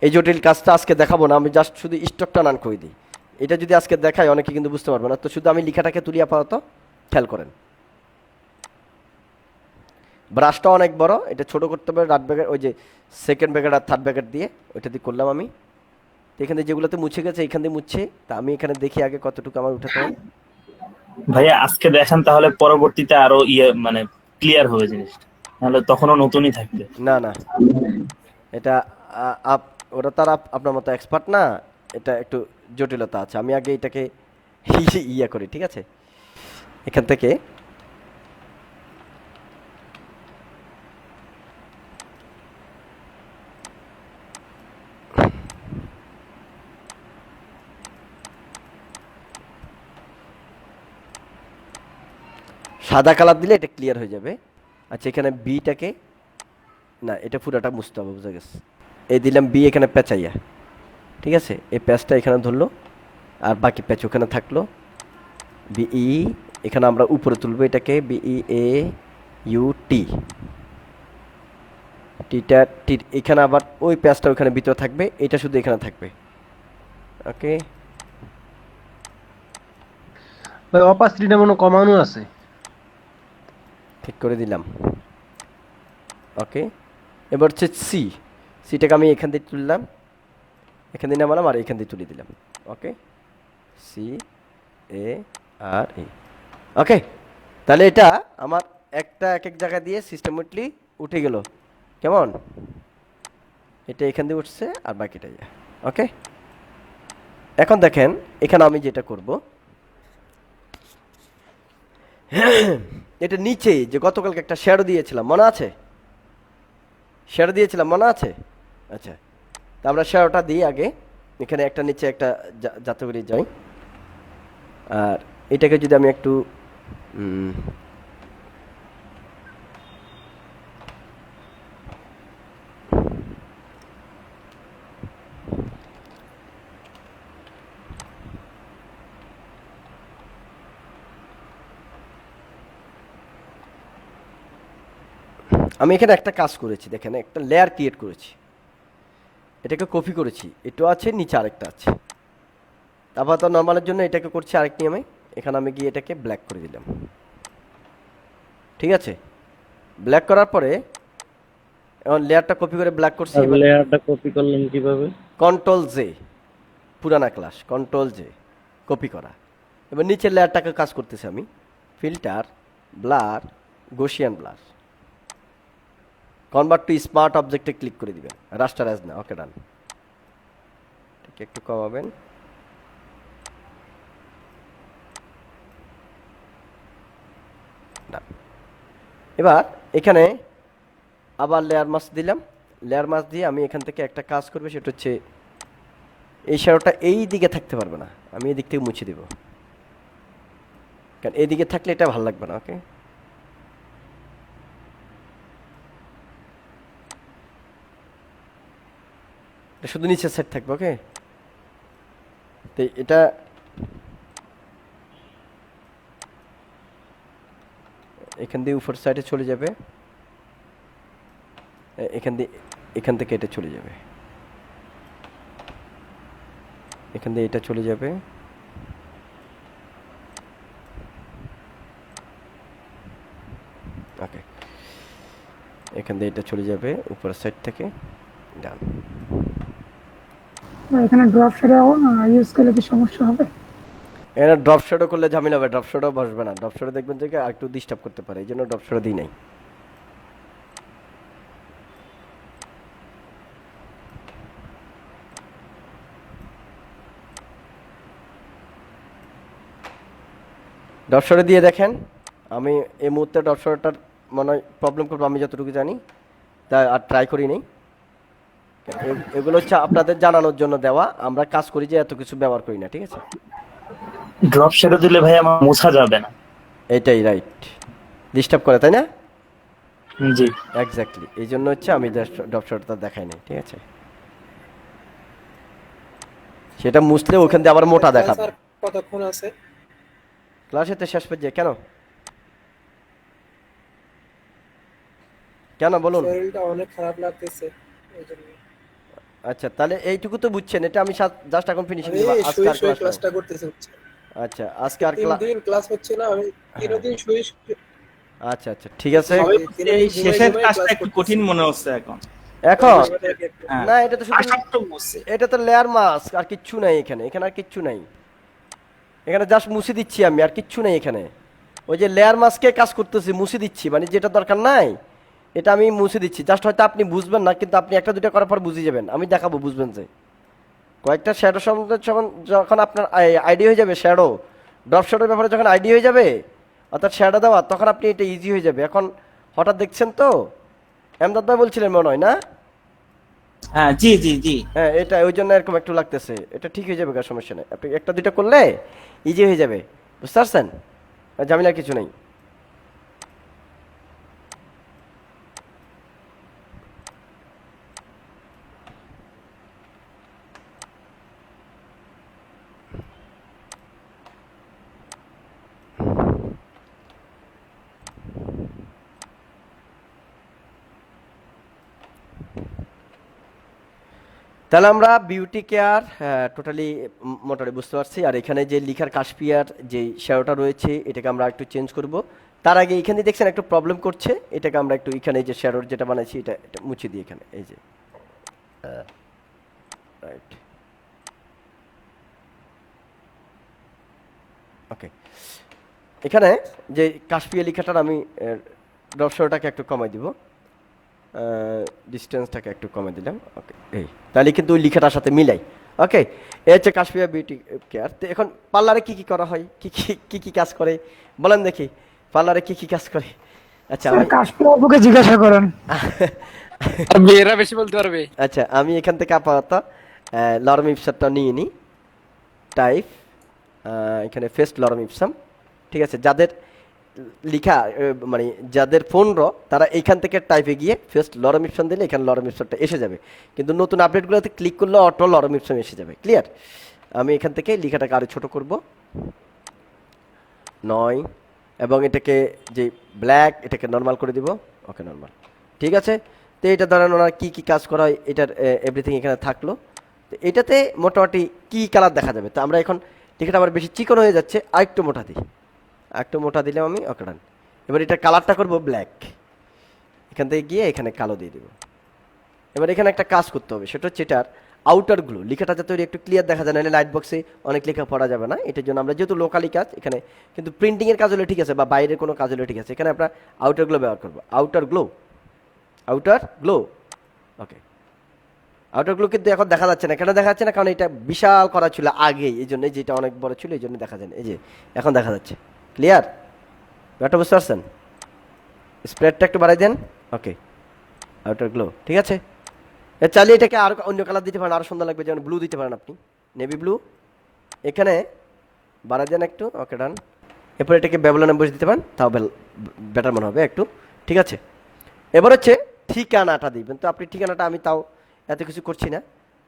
এই জটিল কাজটা আজকে দেখাবো না, আমি জাস্ট শুধু স্টকটা নান করে দিই। এটা যদি আজকে দেখাই অনেকে কিন্তু বুঝতে পারবে না, তো শুধু আমি লেখাটাকে তুলি, আপাতত খেয়াল করেন। ব্রাশটা অনেক বড়, এটা ছোট করতে হবে রাত ব্যাগের ওই যে সেকেন্ড ব্যাগের আর থার্ড ব্যাগের দিয়ে, ওইটা দিয়ে করলাম আমি। তো এখান থেকে যেগুলোতে মুছে গেছে এখান দিয়ে মুছছে, তা আমি এখানে দেখি আগে কতটুকু আমার উঠাতে হয়। ভাইয়া আজকে দেখান, তাহলে পরবর্তীতে আরো মানে ক্লিয়ার হবে জিনিসটা, নাহলে তখনও নতুনই থাকবে। না না, এটা ওরা তার আপনার মতো এক্সপার্ট না, এটা একটু জটিলতা আছে। আমি আগে এটাকে ইয়া করি, ঠিক আছে? এখান থেকে সাদা কালার দিলে এটা ক্লিয়ার হয়ে যাবে। আচ্ছা, এখানে বিটাকে না, এটা পুরোটা মুছতে হবে, বুঝা গেছে? এই দিলাম বি এখানে পেঁচাইয়া, ঠিক আছে? এই প্যাচটা এখানে ধরলো, আর বাকি প্যাচ ওখানে থাকলো। বিই এখানে আমরা উপরে তুলবো এটাকে, বিই এ ইউ টি, টিটা টি এখানে আবার ওই প্যাচটা ওখানে ভিতরে থাকবে, এটা শুধু এখানে থাকবে। ওকে, ভাই অপাসিটিটা মনে কমানো আছে। ঠিক করে দিলাম। ওকে, এবার হচ্ছে সিটাকে আমি এখান দিয়ে তুললাম, এখান দিয়ে নামালাম আর এখান দিয়ে তুলে দিলাম। ওকে, সি এ আর ই। ওকে, তাহলে এটা আমার একটা এক এক জায়গা দিয়ে সিস্টেমেটিকলি উঠে গেল। কেমন? এটা এখান দিয়ে উঠছে আর বাকিটা ইয়া। ওকে, এখন দেখেন এখানে আমি যেটা করব, এটা নিচে যে গতকালকে একটা শ্যাডো দিয়েছিলাম, মনে আছে? শ্যাডো দিয়েছিলাম, মনে আছে? আচ্ছা, তা আমরা শ্যাডোটা দিই আগে, এখানে একটা নিচে একটা যাতে করে যাই। আর এটাকে যদি আমি একটু আমি এখানে একটা কাজ করেছি, দেখেন একটা লেয়ার ক্রিয়েট করেছি, এটাকে কপি করেছি, এটা আছে নিচে আরেকটা আছে। তারপর তো নর্মালের জন্য এটাকে করছি আরেক নিয়মে, এখানে আমি গিয়ে এটাকে ব্ল্যাক করে দিলাম, ঠিক আছে? ব্ল্যাক করার পরে এখন লেয়ারটা কপি করে ব্ল্যাক করছি। লেয়ারটা কপি করলেন কিভাবে? কন্ট্রোল জে, পুরানা ক্লাস, কন্ট্রোল জে কপি করা। এবার নিচের লেয়ারটাকে কাজ করতেছি আমি, filter, blur, Gaussian blur, convert to smart অবজেক্টে ক্লিক করে দিবেন, রাস্টারাইজ না। ওকে, ডান। একটু কমাবেন, এবার এখানে আবার লেয়ার মাস্ক দিলাম, লেয়ার মাস্ক দিয়ে আমি এখান থেকে একটা কাজ করবো, সেটা হচ্ছে এই শ্যাডোটা এই দিকে থাকতে পারবে না, আমি এই দিক থেকে মুছে দিব, কারণ এইদিকে থাকলে এটা ভালো লাগবে না। ওকে, শুধু নিচের সাইড থাকবে। ওকে, তো এটা এখান দিয়ে উপর সাইডে চলে যাবে, এখান থেকে এটা চলে যাবে, এখান দিয়ে এটা চলে যাবে, ওকে, এখান দিয়ে এটা চলে যাবে উপরের সাইড থেকে, ডান। এখানে ড্রপ শ্যাডো ইউজ করলে কি সমস্যা হবে? এখানে ড্রপ শ্যাডো করলে ঝামেলা হবে, ড্রপ শ্যাডো বসবে না, ড্রপ শ্যাডো দেখবেন যে একটু ডিস্টার্ব করতে পারে, এই জন্য ড্রপ শ্যাডো দিই নাই। ড্রপ শ্যাডো দিয়ে দেখেন, আমি এই মুহূর্তে ড্রপ শ্যাডোটার মনে হয় প্রবলেম করবো, আমি যতটুকু জানি, তা আর ট্রাই করি নেই। এগুলো হচ্ছে আপনাদের জানানোর জন্য দেওয়া, আমরা কাজ করি যে এত কিছু ব্যবহার করি না, ঠিক আছে? ড্রপ শ্যাডো দিলে ভাই আমার মোছা যাবে না। এটাই রাইট, ডিস্টার্ব করে, তাই না? জি, এক্স্যাক্টলি, এই জন্য হচ্ছে আমি ড্রপ শ্যাডোটা দেখাই নাই, ঠিক আছে? সেটা মুছলে ওখান দিয়ে আবার মোটা দেখাবে। কতক্ষণ আছে? ক্লাসেতে শেষ পর্যায়ে কেন কেন বলুন? শরীরটা অনেক খারাপ লাগতেছে এই জন্য। আচ্ছা তাহলে এইটুকু তো বুঝছেন, এটা আমি জাস্ট এখন ফিনিশিং দিব। আরে আজকে আর ক্লাস ক্লাসটা করতেছে হচ্ছে। আচ্ছা আজকে আর 3 দিন ক্লাস হচ্ছে না, আমি 3 দিন শুয়ে আচ্ছা আচ্ছা ঠিক আছে। এই শেষের কাজটা একটু কঠিন মনে হচ্ছে এখন। এখন হ্যাঁ। না এটা তো শুধু এটা তো লেয়ার মাস্ক, আর কিচ্ছু নাই এখানে, এখানে আর কিচ্ছু নাই। এখানে জাস্ট মুছে দিচ্ছি আমি, আর কিচ্ছু নাই এখানে। ওই যে লেয়ার মাস্কে কাজ করতেছি, মুছে দিচ্ছি, মানে যেটা দরকার নাই এটা আমি মুছে দিচ্ছি। জাস্ট হয়তো আপনি বুঝবেন না, কিন্তু আপনি একটা দুটো করার পর বুঝে যাবেন, আমি দেখাবো বুঝবেন যে কয়েকটা শ্যাডো সম্বন্ধে যখন আপনার আইডিয়া হয়ে যাবে, শ্যাডো ড্রপ শ্যাডোর ব্যাপারে যখন আইডিয়া হয়ে যাবে, অর্থাৎ শ্যাডো দেওয়া, তখন আপনি এটা ইজি হয়ে যাবে। এখন হঠাৎ দেখছেন তো, এমদাদ ভাই বলছিলেন মনে হয় না? হ্যাঁ জি জি জি। হ্যাঁ এটা ওই জন্য এরকম একটু লাগতেছে, এটা ঠিক হয়ে যাবে, সমস্যা নেই। আপনি একটা দুইটা করলে ইজি হয়ে যাবে, বুঝতে পারছেন? ঝামেলার কিছু নেই। তাহলে আমরা বিউটি কেয়ার টোটালি মোটামুটি বুঝতে পারছি। আর এখানে যে লিখার কাশপিয়ার যে শ্যাডোটা রয়েছে, এটাকে আমরা একটু চেঞ্জ করব। তার আগে এখানে দেখছেন একটু প্রবলেম করছে, এটাকে আমরা একটু এখানে যে শ্যাডোর যেটা বানাইছি এটা মুছে দিই এখানে, এই যে রাইট। ওকে, এখানে যে কাশপিয়া লেখাটার আমি ড্রপ শ্যাডোটাকে একটু কমাই দিব, ডিস্টেন্সটাকে একটু কমে দিলাম। ওকে, এই তাহলে কিন্তু ওই লেখাটার সাথে মিলাই। ওকে, এই হচ্ছে কাশপিয়া বিউটি কেয়ার। তো এখন পার্লারে কি কি করা হয়, কি কি কাজ করে বলেন দেখি, পার্লারে কি কি কাজ করে? আচ্ছা আমি কাশপুর আপুকে জিজ্ঞাসা করেন, মেয়েরা বেশি বলতে পারবে। আচ্ছা আমি এখান থেকে আপাতত লরম ইপসামটা নিয়ে নিই, টাইপ এখানে ফেস্ট লরম ইপসাম। ঠিক আছে, যাদের লিখা মানে যাদের ফোন তারা এইখান থেকে টাইপে গিয়ে ফার্স্ট লরম ইপসন দিলে এখানে লরম ইপসনটা এসে যাবে, কিন্তু নতুন আপডেটগুলোতে ক্লিক করলে অটো লরম ইপসন এসে যাবে। ক্লিয়ার? আমি এখান থেকে লেখাটাকে আরো ছোট করব 9, এবং এটাকে যে ব্ল্যাক এটাকে নর্মাল করে দিব। ওকে নর্মাল, ঠিক আছে। তো এটা ধরেন ওনার কী কী কাজ করা হয় এটার এভরিথিং এখানে থাকলো। তো এটাতে মোটামুটি কী কালার দেখা যাবে। তো আমরা এখন লেখাটা আবার বেশি চিকন হয়ে যাচ্ছে, আরেকটু মোটা দিই, একটু মোটা দিলাম আমি। ওকে ডান। এবার এটা কালারটা করব ব্ল্যাক, এখান থেকে গিয়ে এখানে কালো দিয়ে দেবো। এবার এখানে একটা কাজ করতে হবে, সেটা হচ্ছে এটার আউটার গ্লো, লেখাটা যাতে একটু ক্লিয়ার দেখা যায়, না লাইট বক্সে অনেক লেখা পড়া যাবে না। এটার জন্য আমরা যেহেতু লোকালি কাজ এখানে, কিন্তু প্রিন্টিংয়ের কাজ হলে ঠিক আছে, বা বাইরের কোনো কাজ হলে ঠিক আছে, এখানে আমরা আউটার গ্লো ব্যবহার করবো। আউটার গ্লো, ওকে। আউটার গ্লো কিন্তু এখন দেখা যাচ্ছে না, কেন দেখা যাচ্ছে না? কারণ এটা বিশাল করা ছিল আগেই, এই জন্য যেটা অনেক বড় ছিল এই জন্য দেখা যায় না। এই যে এখন দেখা যাচ্ছে। ক্লিয়ার? ব্যাপারটা বুঝতে পারছেন? স্প্রেডটা একটু বাড়াই দেন। ওকে, আউটার গ্লো, ঠিক আছে। চালিয়ে এটাকে আর অন্য কালার দিতে পারেন, আরও সুন্দর লাগবে, যেমন ব্লু দিতে পারেন আপনি, নেভি ব্লু। এখানে বাড়াই দেন একটু। ওকে ডান। এরপর এটাকে ব্যাবলনে বসে দিতে পারেন, তাও বেটার মনে হবে একটু। ঠিক আছে, এবার হচ্ছে ঠিকানাটা দিবেন। তো আপনি ঠিকানাটা, আমি তাও এত কিছু করছি না,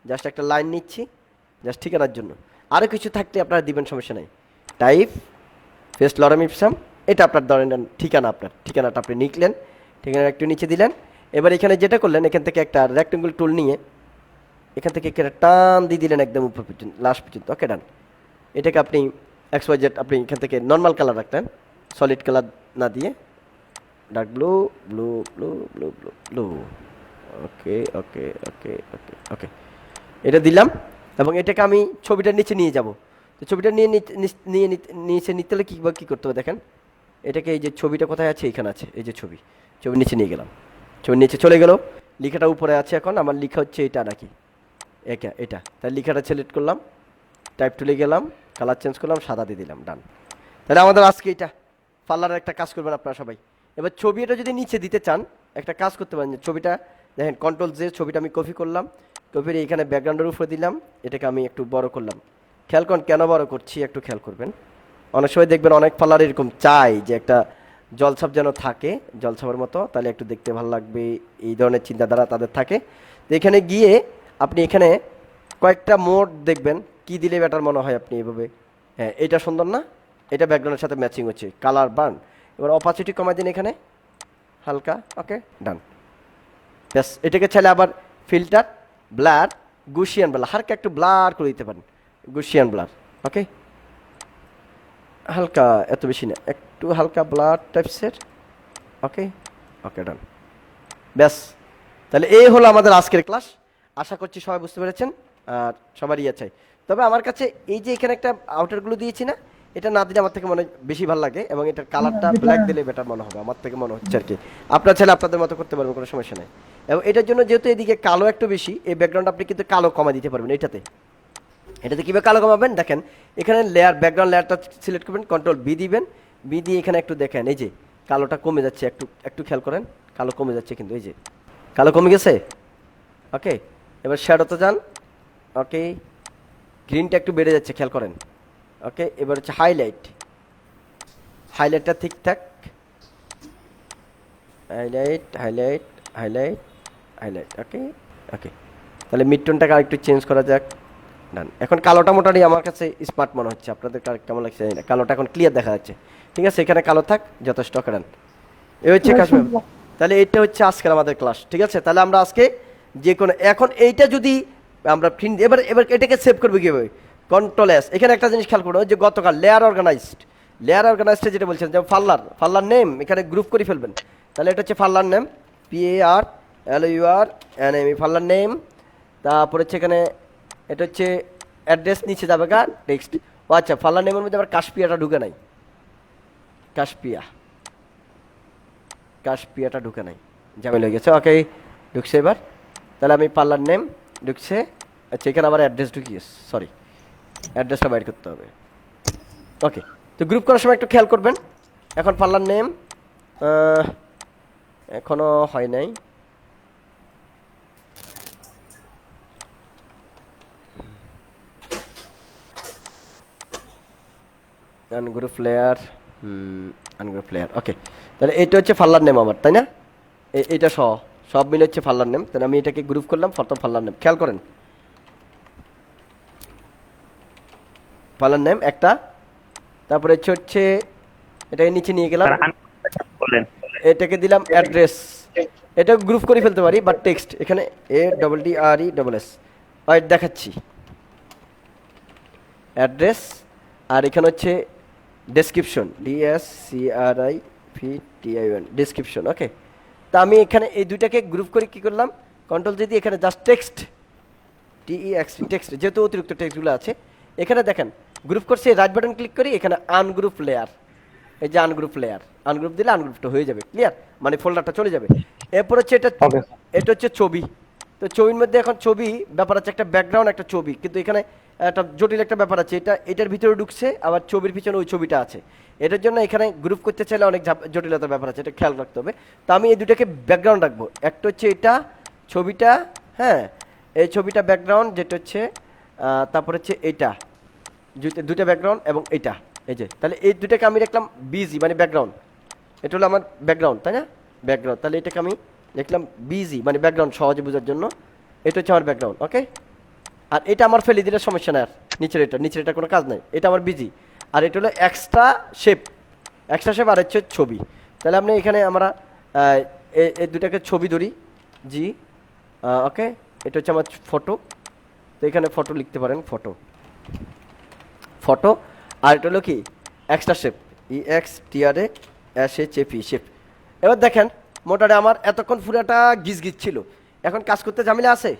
জাস্ট একটা লাইন নিচ্ছি জাস্ট ঠিকানার জন্য। আরও কিছু থাকলে আপনারা দিবেন, সমস্যা নেই। টাইপ ফেস্ট লরম ইপসাম, এটা আপনার ধরেন ঠিকানা, আপনার ঠিকানাটা আপনি লিখলেন, ঠিকানা একটু নিচে দিলেন। এবার এখানে যেটা করলেন, এখান থেকে একটা রেক্টেঙ্গল টুল নিয়ে এখান থেকে এখানে টান দিয়ে দিলেন একদম উপর পর্যন্ত, লাস্ট পর্যন্ত। ওকে ডান। এটাকে আপনি XYZ আপনি এখান থেকে নর্মাল কালার রাখলেন, সলিড কালার না দিয়ে, dark blue blue blue blue blue blue. Okay okay okay okay okay, এটা দিলাম। এবং এটাকে আমি ছবিটার নিচে নিয়ে যাব। তো ছবিটা নিচে নিতে হলে কী করতে হবে দেখেন, এটাকে এই যে ছবিটা কোথায় আছে, এখানে আছে, এই যে ছবি নিচে নিয়ে গেলাম, ছবি নিচে চলে গেল। লেখাটা উপরে আছে, এখন আমার লেখা হচ্ছে এটা নাকি এটা, তাই লেখাটা সিলেক্ট করলাম, টাইপ তুলে গেলাম, কালার চেঞ্জ করলাম, সাদা দিয়ে দিলাম, ডান। তাহলে আমাদের আজকে এটা পার্লারের একটা কাজ করবেন আপনারা সবাই। এবার ছবিটা যদি নিচে দিতে চান, একটা কাজ করতে পারেন, যে ছবিটা দেখেন কন্ট্রোল জে, ছবিটা আমি কপি করলাম, কপির এখানে ব্যাকগ্রাউন্ডের উপরে দিলাম, এটাকে আমি একটু বড় করলাম। খেয়াল করুন কেন বড় করছি, একটু খেয়াল করবেন। অনেক সময় দেখবেন অনেক পার্লার এরকম চাই যে একটা জলছাপ যেন থাকে, জলছাপের মতো, তাহলে একটু দেখতে ভালো লাগবে, এই ধরনের চিন্তাধারা তাদের থাকে। তো এখানে গিয়ে আপনি এখানে কয়েকটা মোড দেখবেন, কি দিলে বেটার মনে হয় আপনি এভাবে। হ্যাঁ, এটা সুন্দর না? এটা ব্যাকগ্রাউন্ডের সাথে ম্যাচিং হচ্ছে, কালার বার্ন। এবার অপাসিটি কমাই দিন এখানে হালকা, ওকে ডান। ব্যাস, এটাকে চাইলে আবার ফিল্টার, ব্লার, গুশিয়ান ব্লার, হালকা একটু ব্লার করে দিতে পারেন, গুশিয়ান ব্লার, ওকে হালকা, এত বেশি না, একটু হালকা ব্লার টাইপসের, ওকে ওকে ডান। ব্যাস, তাহলে এই হলো আমাদের আজকের ক্লাস। আশা করছি সবাই বুঝতে পেরেছেন আর সবার ইয়ে চাই। তবে আমার কাছে এই যে এখানে একটা আউটারগুলো দিয়েছি না, এটা না দিলে আমার থেকে মনে হয় বেশি ভালো লাগে, এবং এটার কালারটা ব্ল্যাক দিলে বেটার মনে হবে আমার থেকে মনে হচ্ছে আর কি। আপনার ছেলে আপনাদের মতো করতে পারবেন, কোনো সমস্যা নেই। এবং এটার জন্য যেহেতু এদিকে কালো একটু বেশি, এই ব্যাকগ্রাউন্ড আপনি কিন্তু কালো কমা দিতে পারবেন এটাতে। এটাতে কীভাবে কালো কমাবেন দেখেন, এখানে লেয়ার, ব্যাকগ্রাউন্ড লেয়ারটা সিলেক্ট করবেন, কন্ট্রোল বি দিবেন, বি দিয়ে এখানে একটু দেখেন এই যে কালোটা কমে যাচ্ছে, একটু একটু খেয়াল করেন, কালো কমে যাচ্ছে কিন্তু, এই যে কালো কমে গেছে, ওকে। এবার শ্যাডোতে যান, ওকে, গ্রিনটা একটু বেড়ে যাচ্ছে, খেয়াল করেন, ওকে। এবার হচ্ছে হাইলাইট, হাইলাইটটা ঠিকঠাক, হাইলাইট হাইলাইট হাইলাইট হাইলাইট, ওকে ওকে। তাহলে মিডটোনটাকে আরেকটু চেঞ্জ করা যাক, ডান। এখন কালোটা মোটামুটি আমার কাছে স্মার্ট মনে হচ্ছে, আপনাদের কেমন লাগছে জানি না, কালোটা এখন ক্লিয়ার দেখা যাচ্ছে, ঠিক আছে, এখানে কালো থাক যথেষ্ট, করেন। এই হচ্ছে কাশ্মীর। তাহলে এইটা হচ্ছে আজকের আমাদের ক্লাস, ঠিক আছে। তাহলে আমরা আজকে যে কোনো, এখন এইটা যদি আমরা প্রিন্ট, এবার এবার এটাকে সেভ করবো কীভাবে, কন্ট্রোল এস। এখানে একটা জিনিস খেয়াল করবো, যে গতকাল লেয়ার অর্গানাইজড যেটা বলছেন, যেমন ফাল্লার নেম এখানে গ্রুপ করে ফেলবেন। তাহলে এটা হচ্ছে ফাল্লার নেম, PARLURNAME, ফাল্লার নেম। তারপর হচ্ছে এখানে এটা হচ্ছে অ্যাড্রেস, নিচে যাবে গা টেক্সট। ও আচ্ছা, ফাল্লার নেমের মধ্যে আবার কাশপিয়াটা ঢুকে নাই, কাশপিয়াটা ঢুকে নাই, ঝামেলা হয়ে গেছে, ওকে ঢুকছে এবার। তাহলে আমি পার্লার নেম ঢুকছে, আচ্ছা এখানে আবার অ্যাড্রেস ঢুকিয়ে, সরি অ্যাড্রেসটা বাইর করতে হবে, ওকে। তো গ্রুপ করার সময় একটু খেয়াল করবেন। এখন পার্লার নেম এখনো হয় নাই, আনগ্রুপ লেয়ার, আনগ্রুপ লেয়ার, ওকে। তাহলে এটা হচ্ছে ফাল্লার নেম আমার, তাই না, এইটা সব মিলে হচ্ছে ফাল্লার নেম। তাহলে আমি এটাকে গ্রুপ করলাম, প্রথম ফাল্লার নেম, খেয়াল করেন ফাল্লার নেম একটা। তারপরে হচ্ছে এটাকে নিচে নিয়ে গেলাম, এটাকে দিলাম অ্যাড্রেস, এটা গ্রুপ করে ফেলতে পারি, বাট টেক্সট এখানে ADDRESS দেখাচ্ছি অ্যাড্রেস। আর এখানে হচ্ছে ডেসক্রিপশন, DSCRIPTION, ডেসক্রিপশন, ওকে। তা আমি এখানে এই দুইটাকে গ্রুপ করে কি করলাম, কন্ট্রোল যদি এখানে জাস্ট টেক্সট, TEXT টেক্সট, যেহেতু অতিরিক্ত টেক্সটগুলো আছে এখানে দেখেন গ্রুপ করছে, রাইট বাটন ক্লিক করি, এখানে আনগ্রুপ লেয়ার, এই যে আনগ্রুপ লেয়ার, আনগ্রুপ দিলে আনগ্রুপটা হয়ে যাবে, ক্লিয়ার, মানে ফোল্ডারটা চলে যাবে। এরপর হচ্ছে এটা হচ্ছে ছবি। তো ছবির মধ্যে এখন ছবি ব্যাপার আছে, একটা ব্যাকগ্রাউন্ড একটা ছবি, কিন্তু এখানে একটা জটিল একটা ব্যাপার আছে, এটার ভিতরে ঢুকছে, আবার ছবির পিছনে ওই ছবিটা আছে। এটার জন্য এখানে গ্রুপ করতে চাইলে অনেক জটিলতার ব্যাপার আছে, এটা খেয়াল রাখতে হবে। তো আমি এই দুটাকে ব্যাকগ্রাউন্ড রাখবো, একটা হচ্ছে এটা ছবিটা, হ্যাঁ এই ছবিটা ব্যাকগ্রাউন্ড, যেটা হচ্ছে তারপর হচ্ছে এইটা, দুইটা ব্যাকগ্রাউন্ড এবং এইটা, এই যে। তাহলে এই দুটাকে আমি দেখলাম বিজি, মানে ব্যাকগ্রাউন্ড, এটা হলো আমার ব্যাকগ্রাউন্ড, তাই না, ব্যাকগ্রাউন্ড। তাহলে এটাকে আমি দেখলাম বিজি, মানে ব্যাকগ্রাউন্ড, সহজে বোঝার জন্য এটা হচ্ছে আমার ব্যাকগ্রাউন্ড, ওকে। আর এটা আমার ফেলে দিলে সমস্যা নাই, আর নিচের এটা কোনো কাজ নাই, এটা আমার বিজি। আর এটা হলো এক্সট্রা শেপ, আর হচ্ছে ছবি। তাহলে আপনি এখানে আমরা এই দুটাকে ছবি ধরি, জি, ওকে। এটা হচ্ছে আমার ফটো, তো এখানে ফটো লিখতে পারেন, ফটো। আর এটা হলো কি এক্সট্রা শেপ, EXTRASHAP, শেপ। এবার দেখেন মোটামুটি আমার এতক্ষণ পুরাটা গিজ ছিল, এখন কাজ করতে ঝামেলা আছে,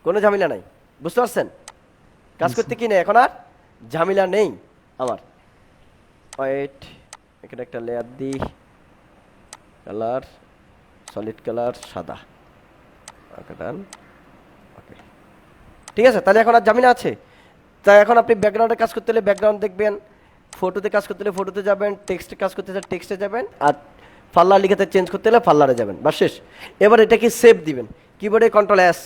কোনো ঝামেলা নাই, বুঝতে পারছেন, কাজ করতে কি নেই, এখন আর ঝামেলা নেই আমার। ওয়েট, এখানে একটা লেয়ার দিই, কালার সলিড কালার সাদা, ওকে ডান, ওকে ঠিক আছে। তাহলে এখন আর ঝামেলা আছে। তাই এখন আপনি ব্যাকগ্রাউন্ডে কাজ করতে হলে ব্যাকগ্রাউন্ড দেখবেন, ফটোতে কাজ করতে হলে ফটোতে যাবেন, টেক্সটে কাজ করতে হলে টেক্সটে যাবেন, আর ফাল্লার লিখাতে চেঞ্জ করতে হলে ফাল্লারে যাবেন, বাস শেষ। এবার এটাকে সেভ দিবেন, কিবোর্ডে কন্ট্রোল S,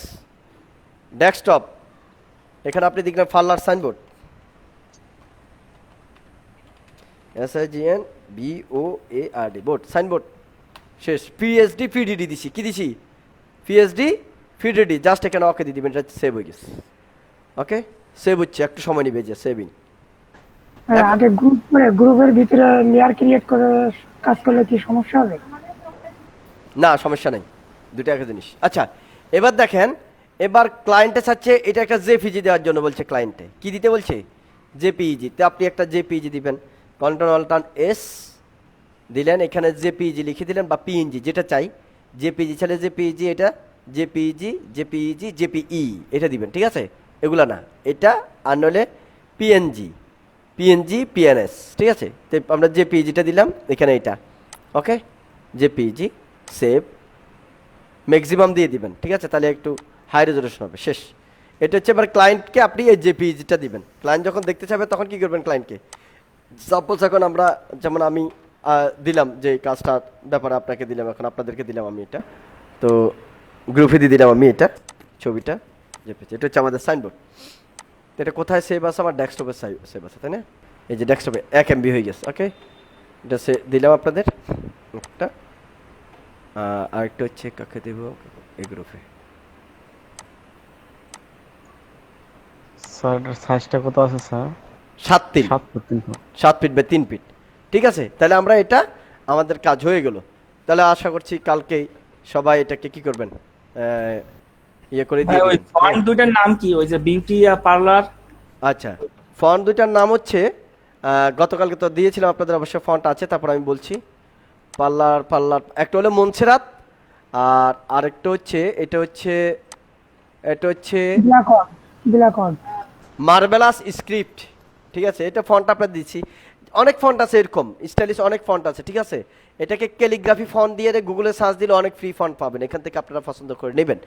ডেস্কটপ, এখানে আপনি দেখবেন ফাল্লার সাইনবোর্ড, SIGNBOARD, বোর্ড, সাইনবোর্ড, শেষ। PSD PDD দিছি, কি দিছি, PSD PDD, জাস্ট এখানে ওকে দিয়ে দিবেন, এটা সেভ হয়ে গেছে, ওকে। সেভ হচ্ছে, একটু সময় নিবে, যে সেভিং, আগে গ্রুপের ভিতরে লেয়ার ক্রিয়েট করে কাজ করলে কি সমস্যা হবে? না সমস্যা নেই, দুটো একটা জিনিস। আচ্ছা এবার দেখেন, এবার ক্লায়েন্টে চাচ্ছে এটা একটা জেপিজি দেওয়ার জন্য বলছে, ক্লায়েন্টে কি দিতে বলছে, জেপিইজি। তো আপনি একটা জেপিইজি দিবেন, কন্ট্রোল অল্টার্ন এস দিলেন, এখানে জেপিইজি লিখে দিলেন বা পিএনজি যেটা চাই, জেপিইজি চাইলে জেপিইজি, এটা জেপিইজি জেপিইজি জেপিই এটা দিবেন, ঠিক আছে? এগুলা না, এটা আর নইলে পিএনজি পিএনজি পিএনএস, ঠিক আছে? তো আমরা জেপিইজিটা দিলাম এখানে, এটা ওকে, জেপিইজি সেভ, ম্যাক্সিমাম দিয়ে দিবেন, ঠিক আছে? তাহলে একটু হাই রেজলিউশন হবে, শেষ। এটা হচ্ছে এবার ক্লায়েন্টকে আপনি এই জেপিইজিটা দিবেন, ক্লায়েন্ট যখন দেখতে চাবে তখন কি করবেন, ক্লায়েন্টকে সাপোজ এখন আমরা যেমন আমি দিলাম যে কাজটার ব্যাপারে আপনাকে দিলাম, এখন আপনাদেরকে দিলাম আমি এটা, তো গ্রুপে দিয়ে দিলাম আমি এটা ছবিটা জেপিইজি। এটা হচ্ছে আমাদের সাইনবোর্ড। এটা কোথায় সেভ আছে, আমার ডেস্কটপে সেভ আছে, তাই না? এই যে ডেস্কটপে 1 MB হয়ে গেছে, ওকে, এটা দিলাম আপনাদের একটা। আরেকটা হচ্ছে কাকে দেব, এই গ্রুপে। স্যার সাইজটা কত আছে স্যার? 7 ফিট বাই 3 ফিট, ঠিক আছে? তাহলে আমরা এটা, আমাদের কাজ হয়ে গেল। তাহলে আশা করছি কালকেই সবাই এটাকে কি করবেন, ইয়ে করে দিয়ে ওই ফন্ট দুইটার নাম কি, ওই যে বিউটি পার্লার? আচ্ছা, ফন্ট দুইটার নাম হচ্ছে, গতকালকে তো দিয়েছিলাম আপনাদের, অবশ্য ফন্ট আছে, তারপর আমি বলছি। পার্লার একটা হলো মনসেরাত, আর আরেকটা হচ্ছে এটা হচ্ছে ব্ল্যাক মার্বেলাস স্ক্রিপ্ট, ঠিক আছে? এটা ফন্ট আপনার দিচ্ছি, অনেক ফন্ট আছে এরকম স্টাইলিশ, অনেক ফন্ট আছে, ঠিক আছে? এটাকে ক্যালিগ্রাফি ফন্ট দিয়ে গুগলে সার্চ দিলে অনেক ফ্রি ফন্ট পাবেন, এখান থেকে আপনারা পছন্দ করে নেবেন।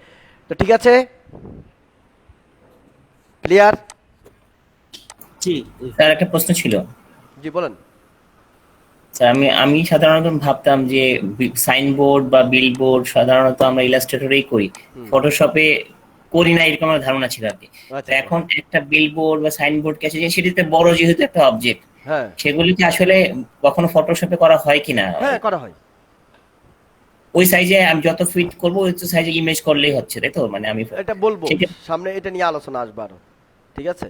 তো ঠিক আছে, ক্লিয়ার? জি স্যার, একটা প্রশ্ন ছিল। জি বলেন। স্যার আমি সাধারণত ভাবতাম যে সাইনবোর্ড বা বিলবোর্ড সাধারণত আমরা ইলাস্ট্রেটরেই করি, ফটোশপে করি না, এরকম আমার ধারণা ছিল আর কি। এখন একটা বিলবোর্ড বা সাইনবোর্ড কি আছে যে সেটাতে বড় যেহেতু একটা অবজেক্ট, হ্যাঁ, সেগুলি কি আসলে কখনো ফটোশপে করা হয় কিনা? হ্যাঁ করা হয়। ওই সাইজে আমি যত ফিট করবো ওই সাইজে ইমেজ করলেই হচ্ছে, তাই তো? মানে আমি এটা বলবো সামনে, এটা নিয়ে আলোচনা আসবে আরো, ঠিক আছে?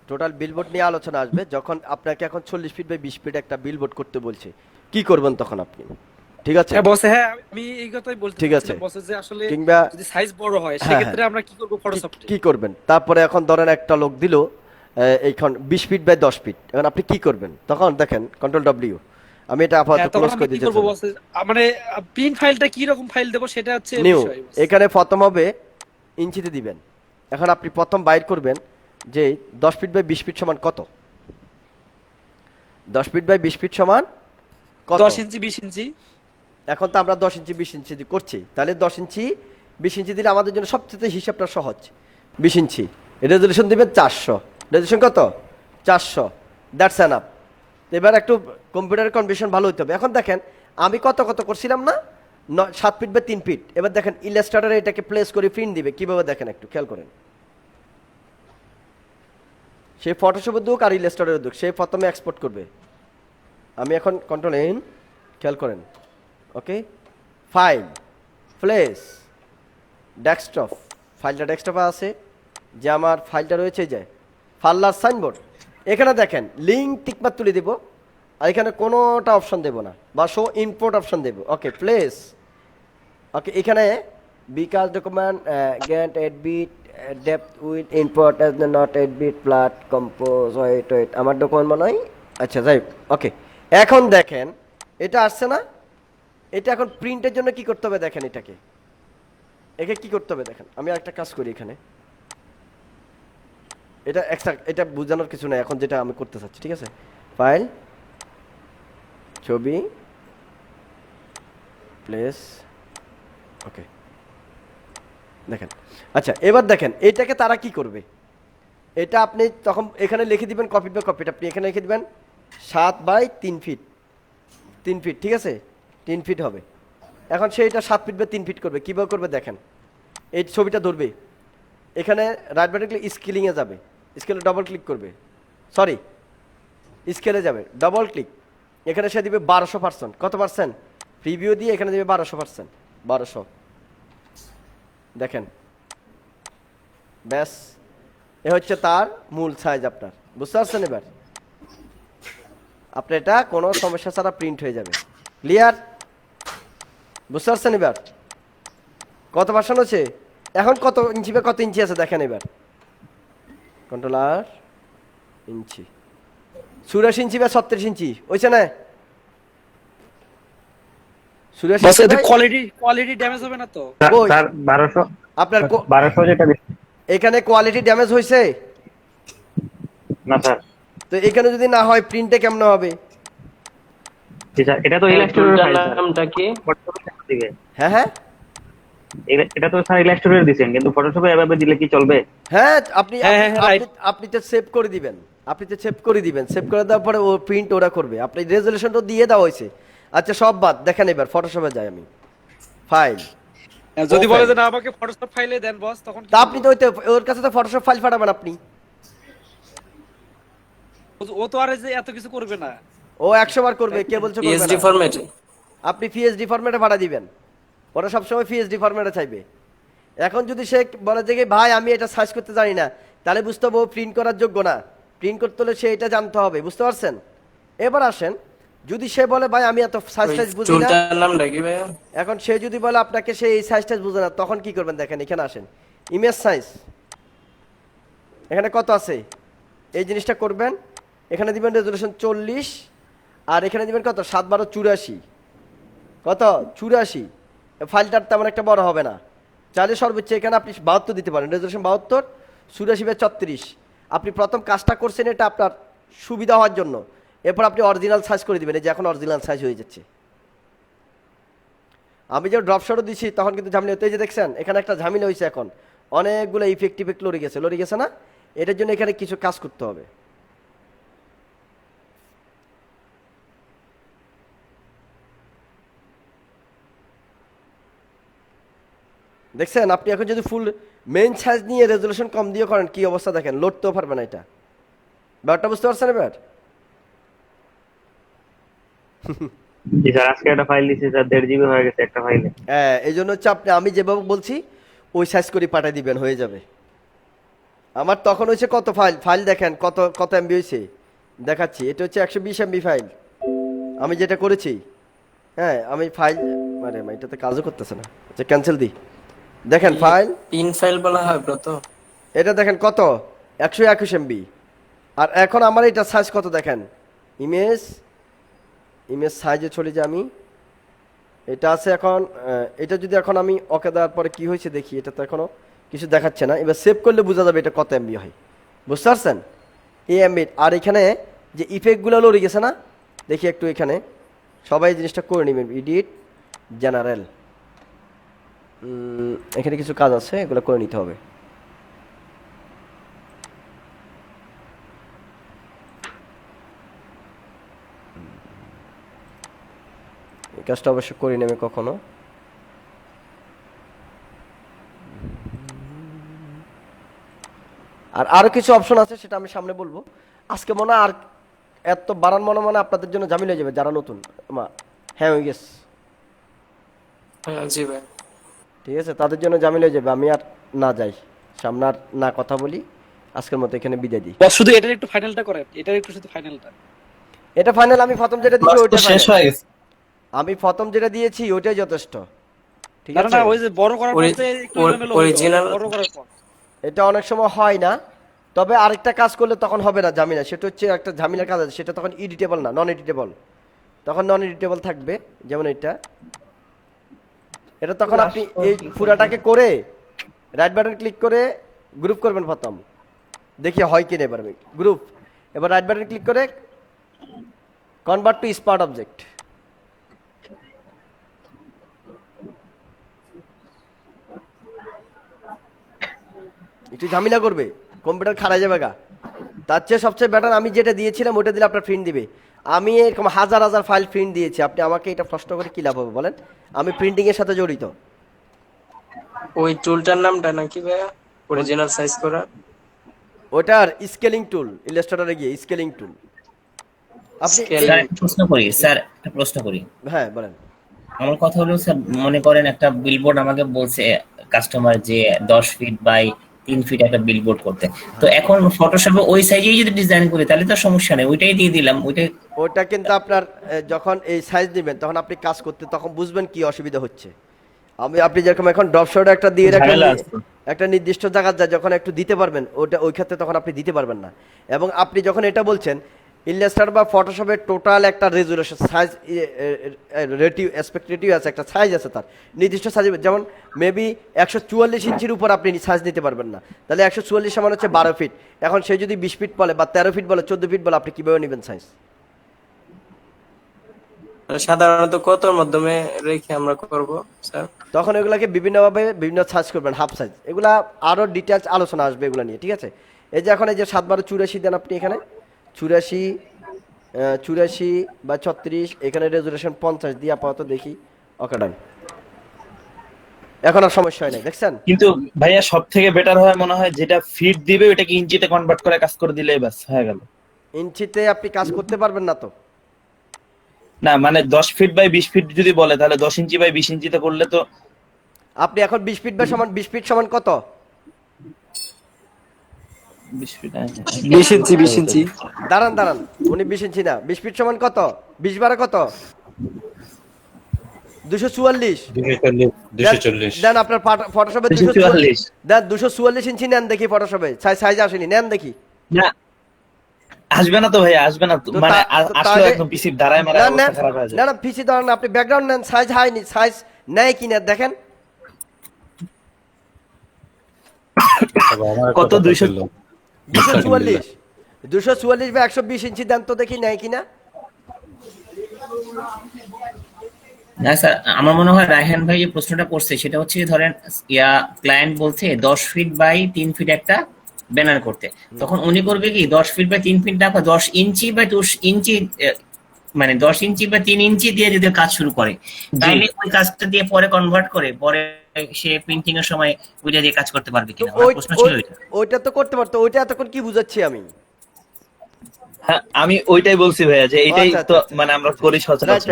টোটাল বিলবোর্ড নিয়ে আলোচনা আসবে, যখন আপনাকে এখন 40 ফিট বাই 20 ফিট একটা বিলবোর্ড করতে বলছে, কি করবেন তখন আপনি, ঠিক আছে? হ্যাঁ বসে, হ্যাঁ আমি এই কথাই বলতে ঠিক আছে, বসে যে আসলে কিংবা যদি সাইজ বড় হয় সেক্ষেত্রে আমরা কি করব ফটোশপে? কি করবেন? তারপরে এখন ধরেন একটা লোক দিল এইখান 20 ফিট বাই 10 ফিট, এখন আপনি কি করবেন তখন? দেখেন কন্ট্রোল ডব্লিউ, আমি এটা আপাতত ক্লোজ করে দিয়েছি। মানে প্রিন্ট ফাইলটা কি রকম ফাইল দেব সেটা হচ্ছে নিউ, বিষয়। এখানে প্রথম হবে ইঞ্চিতে দিবেন। এখন আপনি প্রথম বাইর করবেন যে 10 ফিট বাই 20 ফিট সমান কত, 10 ফিট বাই 20 ফিট সমান কত, 10 ইঞ্চি 20 ইঞ্চি। এখন তো আমরা 10 ইঞ্চি 20 ইঞ্চি করছি, তাহলে 10 ইঞ্চি 20 ইঞ্চি দিলে আমাদের জন্য সবচেয়ে হিসাবটা সহজ। 20 ইঞ্চি রেজলিউশন দিবেন 400, রেজলিউশন কত 400, দ্যাটস এনাফ। এবার একটু কম্পিউটারের কনভার্সন ভালো হতে হবে। এখন দেখেন আমি কত করছিলাম না, 7 ফিট বাই 3 ফিট। এবার দেখেন ইলাস্ট্রেটরে এটাকে প্লেস করে প্রিন্ট দিবে কিভাবে, দেখেন একটু খেয়াল করেন। সে ফটোশপের দুক আর ইলাস্ট্রেটরের দুক, সে প্রথমে এক্সপোর্ট করবে। আমি এখন কন্ট্রোল এন, খেয়াল করেন, ওকে, ফাইল, প্লেস, ডেস্কটপ, ফাইলটা ডেস্কটপে আছে, যে আমার ফাইলটা রয়েছে যে পার্লার সাইনবোর্ড, এখানে দেখেন লিঙ্ক টিকমার তুলে দিব, আর এখানে কোনোটা অপশন দেব না, বা শো ইম্পোর্ট অপশন দেব, ওকে, প্লেস, ওকে, এখানে বিকাশ document can't 8 bit depth with import as not 8 bit flat compose, wait আমার ডকুমেন্ট মনে হয়, আচ্ছা যাই, ওকে। এখন দেখেন এটা আসছে না, এটা এখন প্রিন্টের জন্য কি করতে হবে দেখেন, একে কি করতে হবে দেখেন। আমি একটা কাজ করি এখানে, এটা এক্সট্রা, এটা বোঝানোর কিছু নাই এখন, যেটা আমি করতে চাচ্ছি, ঠিক আছে? ফাইল, ছবি, প্লেস, ওকে, দেখেন। আচ্ছা এবার দেখেন এটাকে তারা কি করবে, এটা আপনি তখন এখানে লিখে দিবেন কপি বাই কপি, আপনি এখানে লিখে দিবেন 7 বাই 3 ফিট, 3 ফিট, ঠিক আছে? 3 ফিট হবে। এখন সে এটা 7 ফিট বাই 3 ফিট করবে, কীভাবে করবে দেখেন। এই ছবিটা ধরবে, এখানে রাইট বাটন ক্লিক, স্কেলিংয়ে যাবে, স্কেলে ডবল ক্লিক করবে, সরি স্কেলে যাবে, ডবল ক্লিক, এখানে সে দিবে 1200%, কত পার্সেন্ট? প্রিভিউ দিয়ে এখানে দিবে 1200%, 1200, দেখেন, ব্যাস, এ হচ্ছে তার মূল সাইজ আপনার, বুঝতে পারছেন? এবার আপনার এটা কোনো সমস্যা ছাড়া প্রিন্ট হয়ে যাবে। ক্লিয়ার? বুঝতে পারছেন এবার কত ভার্সন হচ্ছে? এখন কত ইঞ্চি বা কত ইঞ্চি আছে দেখেন এবার। কন্ট্রোলার ইঞ্চি 84 ইঞ্চি বা 36 ইঞ্চি হয়েছে না? 84 বস এতে ভাই? কোয়ালিটি ড্যামেজ হবে না তো? কই? স্যার 1200 আপনার 1200 যেটা দিচ্ছি। এখানে কোয়ালিটি ড্যামেজ হয়েছে না স্যার, তো এখানে যদি না হয় প্রিন্টে কেমন হবে? জি স্যার, এটা তো ইলাস্ট্রেটর ফাইল নামটা কি? দিবে। হ্যাঁ হ্যাঁ এটা তো স্যার ইলাস্ট্রেটর দিবেন, কিন্তু ফটোশপে এভাবে দিলে কি চলবে? হ্যাঁ আপনি হ্যাঁ, right. আপনি তো সেভ করে দিবেন, সেভ করে দেওয়ার পরে ও প্রিন্ট ওরা করবে। আপনি রেজলিউশনটা দিয়ে দেওয়া হয়েছে। আচ্ছা সব বাদ, দেখেন এবার ফটোশপে যাই আমি। ফাইল যদি Open. বলে যে না আমাকে ফটোশপ ফাইলে দেন বস, তখন তা আপনি তো ওর কাছে তো ফটোশপ ফাইল পাঠাবেন আপনি। ও তো আর এই যে এত কিছু করবে না। ও 100 বার করবে, কে বলছে করবে না? ফরম্যাটে আপনি পিএসডি ফরম্যাটে পাঠা দিবেন, ওরা সবসময় পিএসডি ফরম্যাটে চাইবে। এখন যদি সে বলে যে ভাই আমি এটা সার্চ করতে জানি না, তাহলে বুঝতে হবে ও প্রিন্ট করার যোগ্য না। প্রিন্ট করতে হলে সে এটা জানতে হবে, বুঝতে পারছেন? এবার আসেন, যদি সে বলে ভাই আমি এত সাইজ টাইজ বুঝি না, নামটা কি ভাই? এখন সে যদি বলে আপনাকে সে এই সাইজ টাইজ বুঝে না, তখন কি করবেন দেখেন এখানে আসেন, ইমেজ সাইজ এখানে কত আছে এই জিনিসটা করবেন। এখানে দিবেন রেজলিউশন 40, আর এখানে দিবেন কত 7/12 84, কত 84। ফাইলটার তেমন একটা বড় হবে না, চাইলে সর্বোচ্চ এখানে আপনি 72 দিতে পারেন, রেজলিউশন 72, 84/34। আপনি প্রথম কাজটা করছেন এটা আপনার সুবিধা হওয়ার জন্য। এরপর আপনি অরিজিনাল সাইজ করে দিবেন, এই যে এখন অরিজিনাল সাইজ হয়ে যাচ্ছে। আমি যে ড্রপ শটও দিছি তখন কিন্তু ঝামেলা হতো, এই যে দেখছেন এখানে একটা ঝামেলা হয়েছে, এখন অনেকগুলো ইফেক্ট লড়ে গেছে না? এটার জন্য এখানে কিছু কাজ করতে হবে। দেখছেন আপনি এখন যদি ফুল মেইন সাইজ নিয়ে রেজলিউশন কম দিয়ে করেন কি অবস্থা দেখেন, লড়তেও পারবে না এটা। ব্যাপারটা বুঝতে পারছেন এবার? জি স্যার, আজকে একটা ফাইল দিছি স্যার, 1.5 GB হয়ে গেছে একটা ফাইলে। হ্যাঁ এই জন্য হচ্ছে আপনি আমি যেভাবে বলছি ওই সাইজ করে পাঠিয়ে দিবেন, হয়ে যাবে। আমার তখন হয়েছে কত ফাইল দেখেন কত এমবি হয়েছে দেখাচ্ছি। এটা হচ্ছে 120 MB ফাইল আমি যেটা করেছি। হ্যাঁ আমি ফাইল মানে এটাতে কাজও করতেছে না, আচ্ছা ক্যান্সেল দিই। দেখেন ফাইল পিন ফাইল বলা হয় তো। এটা দেখেন কত 121 MB। আর এখন আমার এটা সাইজ কত দেখেন, ইমেজ সাইজে চলে যাই আমি। এটা আছে এখন, এটা যদি এখন আমি ওকে দেওয়ার পরে কি হয়েছে দেখি, এটা তো এখনো কিছু দেখাচ্ছে না। এবার সেভ করলে বোঝা যাবে এটা কত এমবি হয়, বুঝতে পারছেন? এই এমবি। আর এখানে যে ইফেক্টগুলো লড়ে গেছে না, দেখি একটু এখানে সবাই জিনিসটা করে নেবেন। এডিট জেনারেল, এখানে কিছু কাজ আছে এগুলো করে নিতে হবে। এই কাজটা অবশ্য করে নেবে কখনো। আর আরো কিছু অপশন আছে সেটা আমি সামনে বলবো। আজকে মনে হয় আর এত বাড়ান মনে আপনাদের জন্য ঝামেলা হয়ে যাবে যারা নতুন। হ্যাঁ হয়ে গেছে, জি ভাই ঠিক আছে, তাদের জন্য ঝামেলা হয়ে যাবে। আমি আর না যাই সামনে, আর না কথা বলি, আজকের মতো এখানে বিদায় দিই। বস শুধু এটার একটু ফাইনালটা করেন, এটার একটু শুধু ফাইনালটা। এটা ফাইনাল, আমি প্রথম যেটা দিয়েছি ওইটা শেষ হয়ে গেছে। আমি প্রথম যেটা দিয়েছি ওইটাই যথেষ্ট, ঠিক না আছে? না ওই যে বড় করার পর যে একটু এলোমেলো হলো, original বড় করার পর এটা অনেক সময় হয় না, তবে আরেকটা কাজ করলে তখন হবে না ঝামেলা। সেটা হচ্ছে একটা ঝামেলার কাজ আছে, সেটা তখন এডিটেবল না, নন এডিটেবল। তখন নন এডিটেবল থাকবে, যেমন এটা তখন আপনি এই পুরাটাকে করে রাইট বাটন ক্লিক করে গ্রুপ করবেন প্রথম, দেখি হয় কিনা। এবার গ্রুপ, এবার রাইট বাটন ক্লিক করে কনভার্ট টু স্মার্ট অবজেক্ট। একটু ঝামেলা করবে, কম্পিউটার খারাপ যাবে গা। তার চেয়ে সবচেয়ে বেটার আমি যেটা দিয়েছিলাম ওটা দিলে আপনার প্রিন্ট দিবে। আমি এরকম হাজার হাজার ফাইল প্রিন্ট দিয়েছি, আপনি আমাকে এটা প্রশ্ন করে কি লাভ হবে বলেন? আমি প্রিন্টিং এর সাথে জড়িত। ওই টুলটার নামটা নাকি ভাই অরিজিনাল সাইজ করা? ওটার স্কেলিং টুল, ইলাস্ট্রেটরে গিয়ে স্কেলিং টুল আপনি স্যার একটা প্রশ্ন করি। হ্যাঁ বলেন। আমার কথা হলো স্যার, মনে করেন একটা বিলবোর্ড আমাকে বলছে কাস্টমার যে 10 ফিট বাই 3 ফিট একটা বিলবোর্ড করতে। তো এখন ফটোশপে ওই সাইজেই যদি ডিজাইন করি তাহলে তো সমস্যা নেই, ওইটাই দিয়ে দিলাম। ওইটা কিন্তু আপনার যখন এই সাইজ দিবেন তখন আপনি কাজ করতে তখন বুঝবেন কি অসুবিধা হচ্ছে। আপনি যেরকম এখন ড্রপ শট একটা দিয়ে রাখবেন, ঝামেলা আছে। একটা নির্দিষ্ট জায়গা যায় যখন একটু দিতে পারবেন, ওই ক্ষেত্রে তখন আপনি দিতে পারবেন না। এবং আপনি যখন এটা বলছেন ইলাস্ট্রেটর বা ফটোশপের টোটাল একটা resolution size Retief aspect Retief আছে, একটা সাইজ আছে তার নির্দিষ্ট সাইজ, যেমন মেবি 144 ইঞ্চির উপর আপনি সাইজ নিতে পারবেন না, তাহলে 144 সমান হচ্ছে 12 ফিট। এখন সে যদি 20 ফিট বলে বা 13 ফিট বলে 14 ফিট বলে, আপনি কিভাবে নেবেন সাইজ? সাধারণত কতর মাধ্যমে রেখে আমরা করব স্যার? তখন এগুলাকে বিভিন্নভাবে বিভিন্ন সাইজ করবেন, হাফ সাইজ, এগুলা আরো ডিটেলস আলোচনা আসবে এগুলা নিয়ে, ঠিক আছে? এই যে এখন এই যে 7 12 84 দেন আপনি এখানে 84 বা 36, এখানে রেজুলেশন 50 দিয়ে আপাতত দেখি। ওকে ডান, এখন আর সমস্যা হয় না, দেখছেন? কিন্তু ভাইয়া সব থেকে বেটার হয় মনে হয় যেটা ফিট দিবে ওটাকে ইঞ্চিতে কনভার্ট করে কাজ করে দিলেই ব্যাস হয়ে গেল। ইঞ্চিতে আপনি কাজ করতে পারবেন না তো। না মানে 10 ফিট বাই 20 ফিট যদি বলে তাহলে 10 ইঞ্চি বাই 20 ইঞ্চিতে করলে তো আপনি এখন 20 ফিট বা সমান 20 ফিট সমান কত? 20 ফিট 20 ইঞ্চি দাঁড়ান, উনি 20 ইঞ্চি না, 20 ফিট সমান কত? 20 বারে কত? 244 দেন আপনার ফটোশপে 244 দেন, 244 ইঞ্চি নেন দেখি ফটোশপে, সাইজ আসেনি, নেন দেখি। না আসবে না তো ভাই, আসবে না তো, মানে আসলে একদম পিসি দাঁড়ায় মারা অবস্থা খারাপ হয়ে যায়। না পিসি দাঁড়ান, আপনি ব্যাকগ্রাউন্ড নেন, সাইজ হয়নি, সাইজ নেয় কিনা দেখেন। কত 244 বা 120 ইঞ্চি দেন তো দেখি নেয় কিনা। না স্যার, আমার মনে হয় রায়হান ভাই যে প্রশ্নটা করছে সেটা হচ্ছে ধরেন ক্লায়েন্ট বলছে 10 ফিট বাই 3 ফিট একটা ব্যানার করতে, তখন উনি করবে কি 10 ফিট বাই 3 ফিট না 10 ইঞ্চি বাই 2 ইঞ্চি, মানে 10 ইঞ্চি বা 3 ইঞ্চি দিয়ে যদি কাজ শুরু করে তাহলে ওই কাজটা দিয়ে পরে কনভার্ট করে পরে সে প্রিন্টিং এর সময় ওইটা দিয়ে কাজ করতে পারবে কিনা, আমার প্রশ্ন ছিল এটা। ওইটা তো করতে পারতো, ওইটা এতক্ষণ কি বুঝাচ্ছি আমি? হ্যাঁ আমি ওইটাই বলছি ভাইয়া যে এইটাই তো মানে আমরা করি সচরাচর,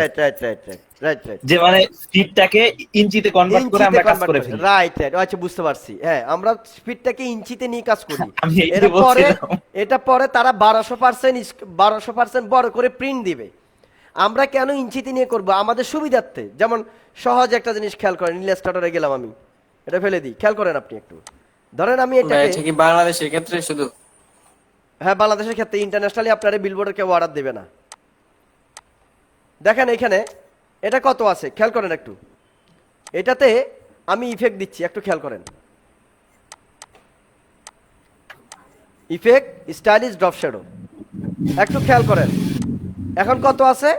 রাইট যে মানে ফিটটাকে ইঞ্চিতে কনভার্ট করে আমরা কাজ করে ফেলি। রাইট আচ্ছা বুঝতে পারছি। হ্যাঁ আমরা স্পিডটাকে ইঞ্চিতে নিয়ে কাজ করি। আমি এইটাই বলছিলাম। এটা পরে তারা 1200% বড় করে প্রিন্ট দিবে। আমরা কেন ইঞ্চিতে নিয়ে করব? আমাদের সুবিধার্থে। যেমন সহজ একটা জিনিস খেয়াল করেন, ইলাস্ট্রেটরে গেলাম আমি, এটা ফেলে দিই, খেয়াল করেন আপনি একটু। ধরেন আমি এটা কি বাংলাদেশের ক্ষেত্রে শুধু? হ্যাঁ বাংলাদেশের ক্ষেত্রে, ইন্টারন্যাশনালি আপনারা বিলবোর্ডের কেউ অর্ডার দেবে না। দেখেন এখানে এটা কত আছে খেয়াল করেন একটু, এটাতে আমি ইফেক্ট দিচ্ছি, একটু খেয়াল করেন, ইফেক্ট স্টাইলিশ ড্রপ শ্যাডো, একটু খেয়াল করেন। এখন কত আছে?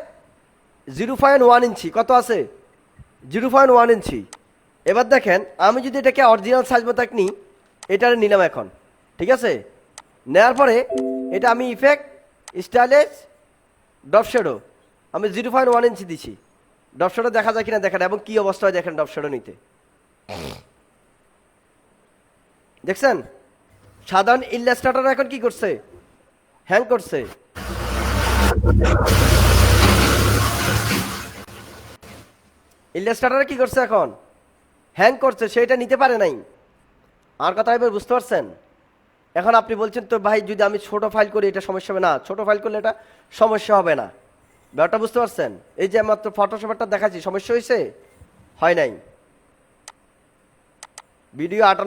0.1 ইঞ্চি। কত আছে? 0.1 ইঞ্চি। এবার দেখেন আমি যদি এটাকে অরিজিনাল সাইজ মতো নিই, এটা নিলাম এখন, ঠিক আছে? নেওয়ার পরে এটা আমি ইফেক্ট স্টাইলিশ ড্রপ শ্যাডো আমি 0.1 ইঞ্চি দিছি। ড্রপ শ্যাডো দেখা যায় কিনা দেখেন, এবং কি অবস্থা হয় দেখেন ড্রপ শ্যাডো নিতে, দেখছেন? সাধারণ ইলাস্ট্রেটর এখন কি করছে? হ্যাং করছে। ইলাস্ট্রেটর কি করছে এখন? হ্যাং করছে, সেটা নিতে পারে নাই। আর কথা এবার বুঝতে পারছেন? এখন আপনি বলছেন তো ভাই যদি আমি ছোট ফাইল করি এটা সমস্যা হবে না, ছোট ফাইল করলে এটা সমস্যা হবে না, ব্যাপারটা বুঝতে পারছেন? এই যে মাত্র ফটোশপটা দেখাচ্ছি, সমস্যা হয়েছে? হয় নাই। ভিডিও